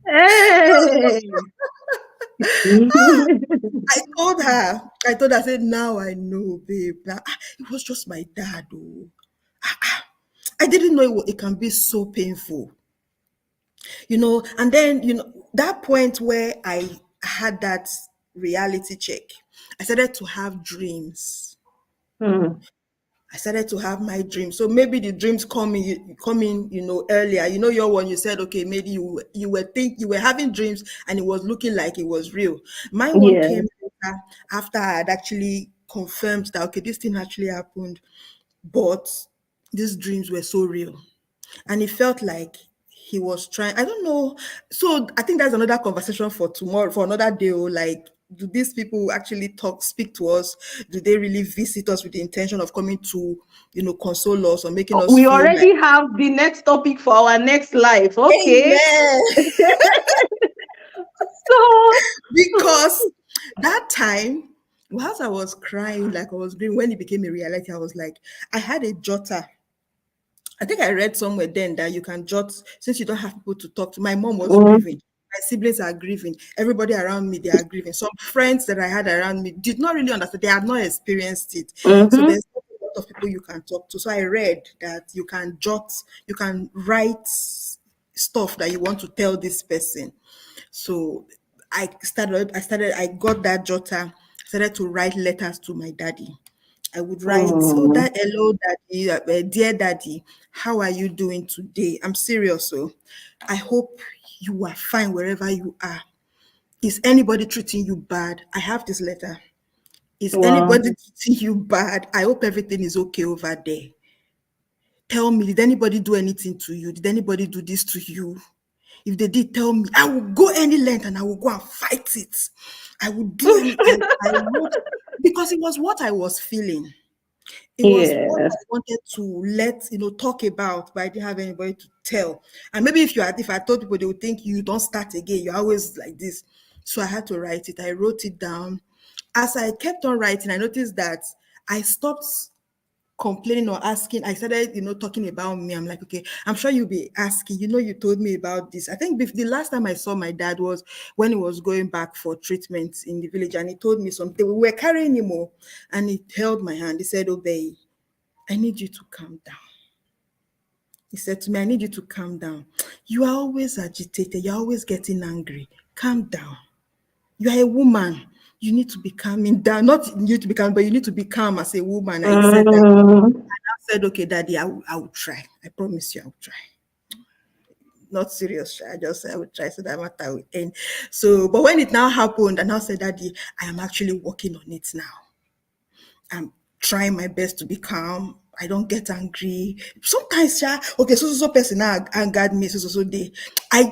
Speaker 1: Hey.
Speaker 2: I told her, I said, now I know, babe. Now, it was just my dad, oh. I didn't know it can be so painful. And then that point where I had that reality check, I started to have dreams.
Speaker 1: Hmm.
Speaker 2: I started to have my dreams. So maybe the dreams coming earlier. Your one, you said, okay, maybe you were having dreams and it was looking like it was real. My one came
Speaker 1: Yes.
Speaker 2: later, after I had actually confirmed that, okay, this thing actually happened, but these dreams were so real. and it felt like he was trying. I don't know. So I think that's another conversation for tomorrow, for another day. Oh, like, do these people actually speak to us? Do they really visit us with the intention of coming to, console us or making us
Speaker 1: We
Speaker 2: feel like,
Speaker 1: already have the next topic for our next life. Okay.
Speaker 2: Amen?
Speaker 1: So,
Speaker 2: Because that time, whilst I was crying, like I was grieving, when it became a reality, I was like, I had a jotter. I think I read somewhere then that you can jot, since you don't have people to talk to. My mom was
Speaker 1: mm,
Speaker 2: grieving. My siblings are grieving. Everybody around me, they are grieving. Some friends that I had around me did not really understand. They had not experienced it. So
Speaker 1: mm-hmm,
Speaker 2: there's not a lot of people you can talk to. So I read that you can jot, you can write stuff that you want to tell this person. So I got that jotter, started to write letters to my daddy. I would write, oh,
Speaker 1: mm,
Speaker 2: that hello, daddy, dear daddy, how are you doing today? I'm serious. So I hope you are fine wherever you are. Is anybody treating you bad? I have this letter. Is
Speaker 1: wow.
Speaker 2: anybody treating you bad? I hope everything is okay over there. Tell me, did anybody do anything to you? Did anybody do this to you? If they did, tell me. I will go any length and I will go and fight it. I will do any. I wrote because it was what I was feeling. It was what I
Speaker 1: Yes.
Speaker 2: wanted to talk about, but I didn't have anybody to tell. And maybe if I told people, they would think you don't start again. You're always like this. So I had to write it. I wrote it down. As I kept on writing, I noticed that I stopped complaining or asking. I started, talking about me. I'm like, okay, I'm sure you'll be asking, you told me about this. I think the last time I saw my dad was when he was going back for treatment in the village, and he told me something. We were carrying him all, and he held my hand. He said, Obey, I need you to calm down. He said to me, I need you to calm down. You are always agitated. You're always getting angry. Calm down. You are a woman. You need to be calming down. Not you need to be calm, but you need to be calm as a woman. I said that.
Speaker 1: Mm,
Speaker 2: I said, okay, daddy, I will try. I promise you I will try. Not serious. I just said I would try so that matter will end. So, but when it now happened, I now said, daddy, I am actually working on it now. I'm trying my best to be calm. I don't get angry. Sometimes, okay, so person now angered me, so day. I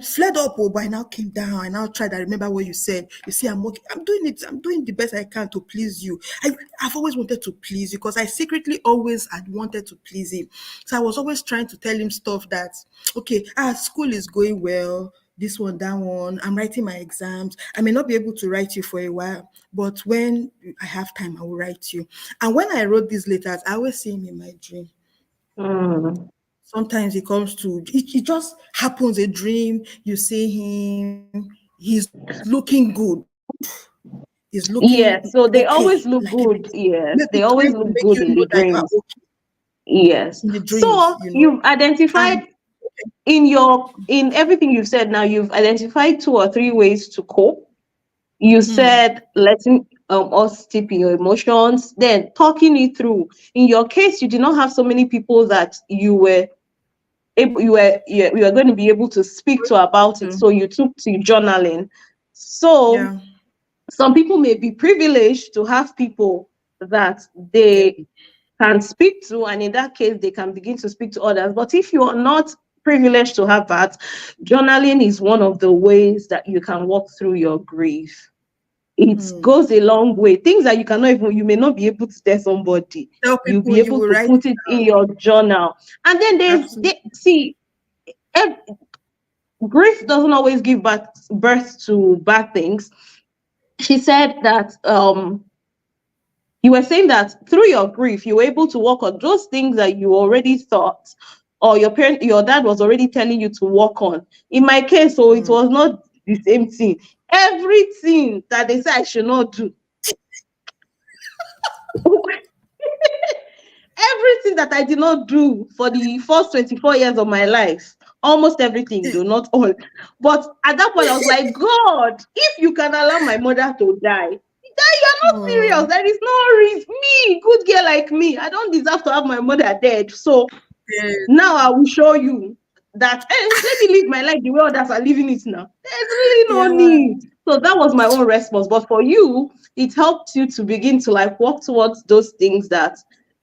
Speaker 2: fled up, but I now came down. I now tried. I remember what you said. You see, I'm working. I'm doing it. I'm doing the best I can to please you. I've always wanted to please you because I secretly always had wanted to please him. So I was always trying to tell him stuff that, okay, school is going well, this one, that one. I'm writing my exams. I may not be able to write you for a while, but when I have time, I will write you. And when I wrote these letters, I always see him in my dream.
Speaker 1: mm.
Speaker 2: Sometimes it comes to it just happens a dream. You see him, he's looking good. He's looking
Speaker 1: Yes. So they
Speaker 2: okay,
Speaker 1: always
Speaker 2: like
Speaker 1: look
Speaker 2: everything.
Speaker 1: good. Yes.
Speaker 2: Maybe
Speaker 1: They
Speaker 2: trying
Speaker 1: always
Speaker 2: to
Speaker 1: look
Speaker 2: make
Speaker 1: good
Speaker 2: you
Speaker 1: in
Speaker 2: know
Speaker 1: the
Speaker 2: that you are
Speaker 1: dreams.
Speaker 2: okay
Speaker 1: Yes.
Speaker 2: in the dreams,
Speaker 1: So you've identified
Speaker 2: And
Speaker 1: in everything you've said now, you've identified two or three ways to cope. You said letting us tip in your emotions, then talking it through. In your case, you did not have so many people that you were going to be able to speak to about it, so you took to journaling. So
Speaker 2: yeah,
Speaker 1: some people may be privileged to have people that
Speaker 2: yeah,
Speaker 1: they can speak to, and in that case they can begin to speak to others. But if you are not privileged to have that, journaling is one of the ways that you can walk through your grief. It goes a long way. Things that you may not be able to tell somebody,
Speaker 2: tell
Speaker 1: you'll
Speaker 2: people
Speaker 1: be
Speaker 2: you
Speaker 1: able
Speaker 2: will
Speaker 1: to
Speaker 2: write
Speaker 1: put it in your journal. And then
Speaker 2: absolutely.
Speaker 1: see, ev- grief doesn't always give birth to bad things. She said that you were saying that through your grief, you were able to work on those things that you already thought, or your dad was already telling you to work on. In my case, so it was not the same thing. Everything that they say I should not do, everything that I did not do for the first 24 years of my life, almost everything, though not all. But at that point, I was like, God, if you can allow my mother to die, you're not serious.
Speaker 2: Oh,
Speaker 1: There is no reason. Me, good girl like me, I don't deserve to have my mother dead. So
Speaker 2: yeah,
Speaker 1: now I will show you that let me live my life the way others are living it now. There's really no
Speaker 2: yeah,
Speaker 1: need. So that was my own response. But for you, it helped you to begin to like walk towards those things that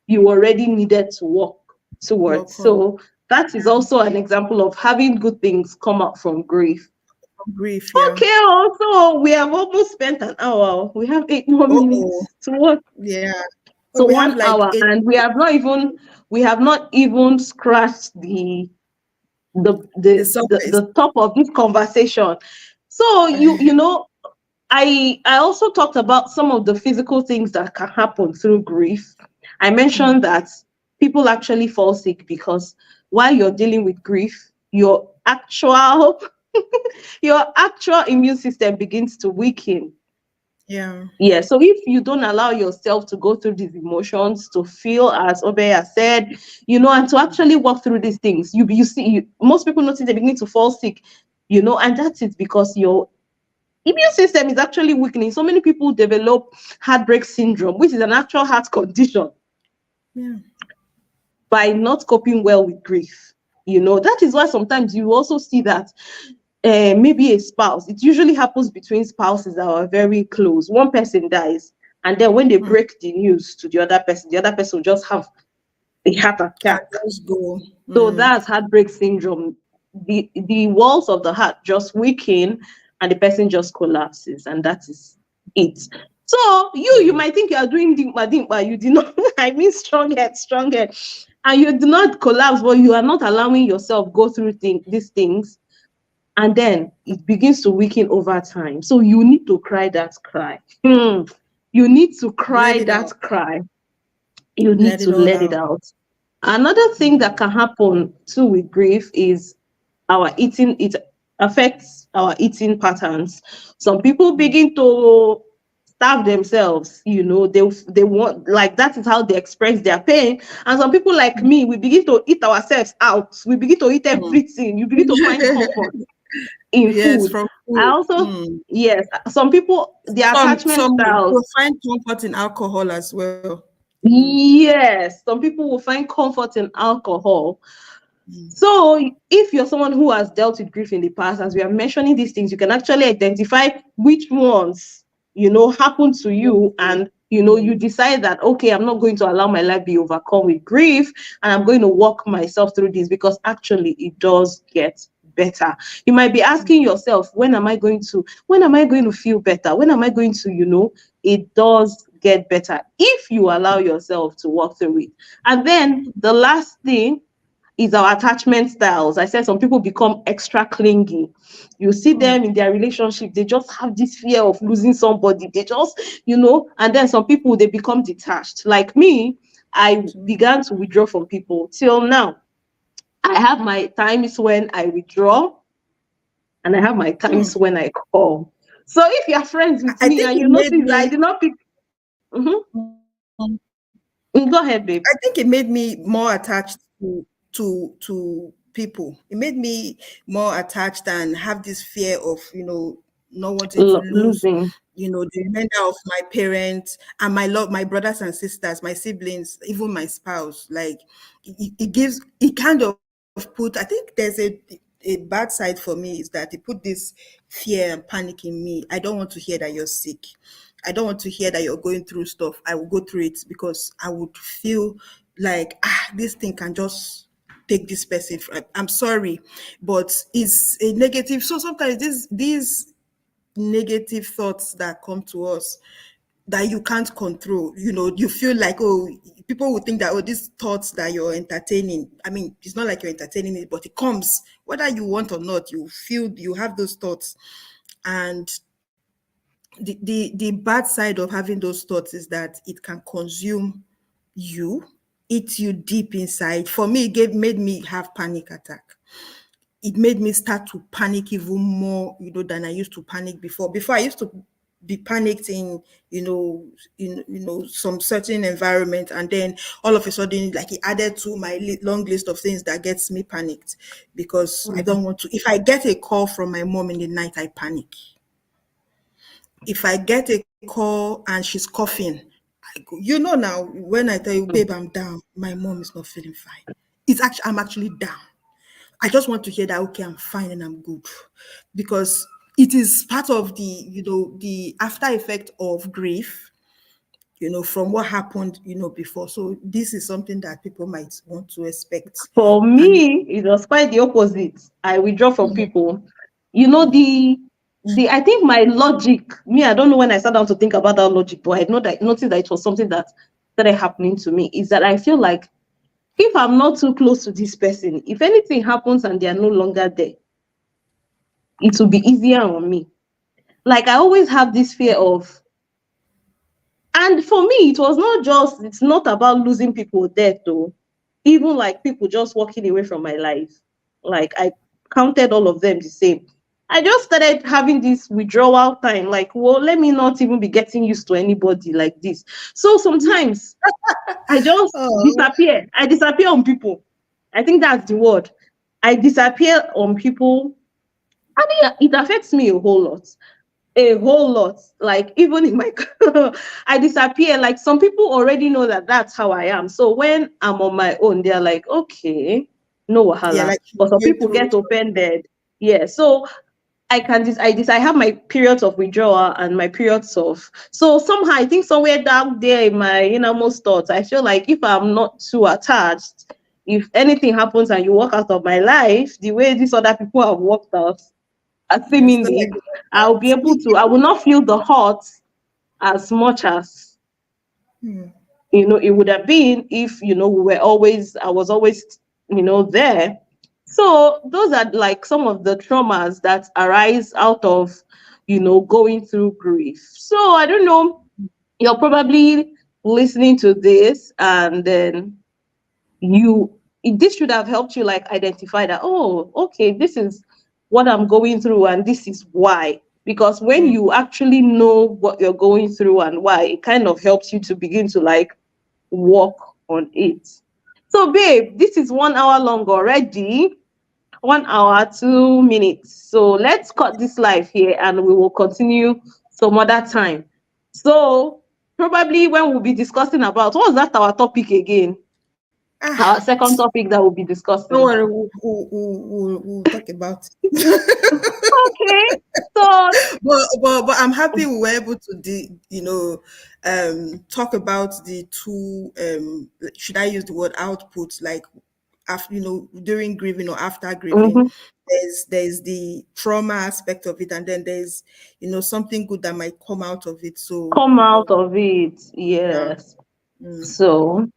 Speaker 1: you already needed to walk towards.
Speaker 2: welcome.
Speaker 1: So that is also an example of having good things come out from grief.
Speaker 2: Grief, yeah.
Speaker 1: Okay, also we have almost spent an hour. We have 8 more minutes
Speaker 2: Oh,
Speaker 1: to what?
Speaker 2: yeah. Oh,
Speaker 1: So
Speaker 2: we have
Speaker 1: one
Speaker 2: like
Speaker 1: hour, and we have not even scratched the
Speaker 2: the
Speaker 1: the the,
Speaker 2: surface.
Speaker 1: the top of this conversation. So I also talked about some of the physical things that can happen through grief. I mentioned that people actually fall sick because while you're dealing with grief, your actual immune system begins to weaken.
Speaker 2: Yeah.
Speaker 1: Yeah, so if you don't allow yourself to go through these emotions, to feel, as Obeya said, and to actually walk through these things, most people notice they begin to fall sick, and that is because your immune system is actually weakening. So many people develop heartbreak syndrome, which is an actual heart condition,
Speaker 2: Yeah.
Speaker 1: by not coping well with grief. That is why sometimes you also see that maybe a spouse, it usually happens between spouses that are very close. One person dies, and then when they break the news to the other person will just have a heart
Speaker 2: And
Speaker 1: attack.
Speaker 2: just go.
Speaker 1: So that's heartbreak syndrome. The walls of the heart just weaken, and the person just collapses, and that is it. So you might think you are doing dimpa dimpa, you did not. I mean, strong head, and you do not collapse, but you are not allowing yourself go through these things, and then it begins to weaken over time. So you need to cry that cry. You need to
Speaker 2: Let
Speaker 1: cry
Speaker 2: it
Speaker 1: that
Speaker 2: out.
Speaker 1: cry. You need
Speaker 2: Let
Speaker 1: to
Speaker 2: it all
Speaker 1: let it
Speaker 2: out.
Speaker 1: out. Another thing that can happen too with grief is our eating. It affects our eating patterns. Some people begin to starve themselves. They want, like, that is how they express their pain. And some people like me, we begin to eat ourselves out. We begin to eat everything. You begin to find comfort in
Speaker 2: Yes,
Speaker 1: food.
Speaker 2: from
Speaker 1: I
Speaker 2: food.
Speaker 1: also, yes, some people, their attachment
Speaker 2: Some
Speaker 1: styles.
Speaker 2: will find comfort in alcohol as well.
Speaker 1: Yes, some people will find comfort in alcohol. So, if you're someone who has dealt with grief in the past, as we are mentioning these things, you can actually identify which ones, happen to you, and you decide that, okay, I'm not going to allow my life be overcome with grief, and I'm going to walk myself through this, because actually it does get better. You might be asking yourself, when am I going to feel better? When am I going to, it does get better if you allow yourself to walk through it. And then the last thing is our attachment styles. I said some people become extra clingy. You see them in their relationship, they just have this fear of losing somebody. They just, and then some people, they become detached. Like me, I began to withdraw from people. Till now, I have my times when I withdraw, and I have my times when I call. So if you're friends with
Speaker 2: I
Speaker 1: me
Speaker 2: think
Speaker 1: and
Speaker 2: it
Speaker 1: you
Speaker 2: made
Speaker 1: notice that I
Speaker 2: me
Speaker 1: did not pick, Mhm. Go ahead, babe.
Speaker 2: I think it made me more attached to people. It made me more attached and have this fear of, not wanting to lose,
Speaker 1: Losing.
Speaker 2: the remainder of my parents and my brothers and sisters, my siblings, even my spouse. Like it kind of put, I think there's a bad side for me is that it put this fear and panic in me. I don't want to hear that you're sick. I don't want to hear that you're going through stuff. I will go through it because I would feel like, this thing can just take this person. I'm sorry, but it's a negative. So sometimes these negative thoughts that come to us that you can't control, you feel like, oh, people will think that, oh, these thoughts that you're entertaining, I mean, it's not like you're entertaining it, but it comes whether you want or not. You feel you have those thoughts, and the bad side of having those thoughts is that it can consume you, eat you deep inside. For me, made me have panic attack. It made me start to panic even more, than I used to panic before. Before I used to be panicked in, some certain environment, and then all of a sudden, like, it added to my long list of things that gets me panicked because I don't want to. If I get a call from my mom in the night, I panic. If I get a call and she's coughing, I go, now when I tell you, babe, I'm down, my mom is not feeling fine. I'm actually down. I just want to hear that, okay, I'm fine and I'm good. Because it is part of the after effect of grief. from what happened, before. So this is something that people might want to expect.
Speaker 1: For
Speaker 2: And
Speaker 1: me, it was quite the opposite. I withdraw from people. You know, the I think my logic, me, I don't know when I sat down to think about that logic, but I know that noticed that it was something that started happening to me, is that I feel like if I'm not too close to this person, if anything happens and they are no longer there, it will be easier on me. Like I always have this fear of, and for me, it's not about losing people dead though. Even like people just walking away from my life. Like I counted all of them the same. I just started having this withdrawal time, like, well, let me not even be getting used to anybody like this. So sometimes I just
Speaker 2: oh
Speaker 1: disappear. I disappear on people. I think that's the word. I disappear on people, and it affects me a whole lot. Like even in my I disappear. Like some people already know that that's how I am, so when I'm on my own they're like, okay, no
Speaker 2: yeah,
Speaker 1: wahala,
Speaker 2: like
Speaker 1: but
Speaker 2: she's
Speaker 1: some
Speaker 2: going
Speaker 1: people
Speaker 2: through
Speaker 1: get offended. Yeah, so I have my periods of withdrawal and my periods of, so somehow I think somewhere down there in my innermost thoughts I feel like if I'm not too attached, if anything happens and you walk out of my life the way these other people have walked out,
Speaker 2: it's not
Speaker 1: seemingly
Speaker 2: like
Speaker 1: I'll be able to, I will not feel the hurt as much as it would have been if I was always there. So those are like some of the traumas that arise out of going through grief. So I don't know, you're probably listening to this and then this should have helped you like identify that, oh, okay, this is what I'm going through and this is why. Because when you actually know what you're going through and why, it kind of helps you to begin to like work on it. So babe, this is 1 hour long already. 1 hour 2 minutes, so let's cut this live here and we will continue some other time. So probably when we'll be discussing about, what's that our topic again, our
Speaker 2: ah
Speaker 1: second topic that we'll be
Speaker 2: don't
Speaker 1: discussing.
Speaker 2: worry, we'll talk about it.
Speaker 1: Okay. So
Speaker 2: But I'm happy we were able to talk about the two, should I use the word output, like after, during grieving or after grieving.
Speaker 1: mhm,
Speaker 2: There's the trauma aspect of it, and then there's something good that might come out of it. So
Speaker 1: come out of it.
Speaker 2: yeah.
Speaker 1: Yes.
Speaker 2: Mm.
Speaker 1: So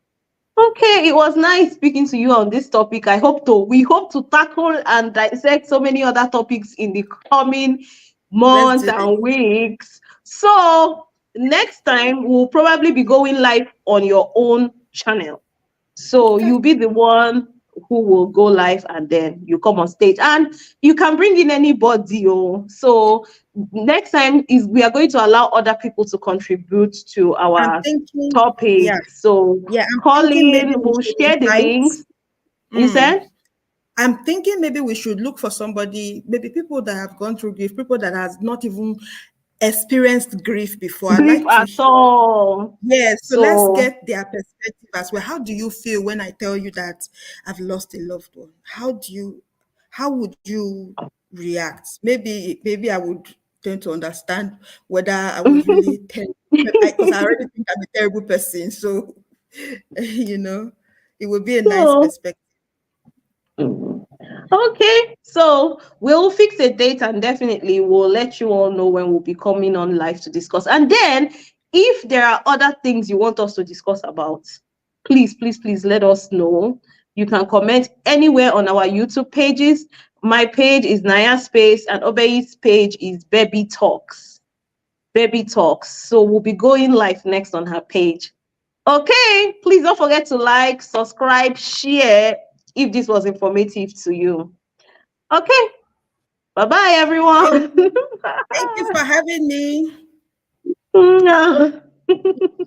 Speaker 1: okay, it was nice speaking to you on this topic. We hope to tackle and dissect so many other topics in the coming
Speaker 2: Let's
Speaker 1: months
Speaker 2: do it.
Speaker 1: and weeks. So next time we'll probably be going live on your own channel. So
Speaker 2: Okay.
Speaker 1: you'll be the one who will go live and then you come on stage and you can bring in anybody. Oh. So next time is we are going to allow other people to contribute to
Speaker 2: I'm
Speaker 1: our
Speaker 2: thinking,
Speaker 1: topic.
Speaker 2: yeah,
Speaker 1: So
Speaker 2: yeah.
Speaker 1: call in, we'll share the links. You
Speaker 2: Mm,
Speaker 1: said
Speaker 2: I'm thinking maybe we should look for somebody, maybe people that have gone through grief, people that has not even experienced grief before. I'd
Speaker 1: grief
Speaker 2: like to
Speaker 1: at
Speaker 2: hear.
Speaker 1: all.
Speaker 2: Yeah, so let's
Speaker 1: So
Speaker 2: get their perspective as well. How do you feel when I tell you that I've lost a loved one? How would you react? Maybe I would tend to understand whether I was really terrible, because I already think I'm a terrible person. So, you know, it would be a nice
Speaker 1: so
Speaker 2: perspective.
Speaker 1: mm. Okay, so we'll fix a date and definitely we'll let you all know when we'll be coming on live to discuss. And then, if there are other things you want us to discuss about, please, please, please let us know. You can comment anywhere on our YouTube pages. My page is Nanyas Space and Obei's page is Baby Talks. Baby Talks. So we'll be going live next on her page. Okay, please don't forget to like, subscribe, share if this was informative to you. Okay, bye bye,
Speaker 2: Thank
Speaker 1: everyone.
Speaker 2: thank you for having me.
Speaker 1: Bye.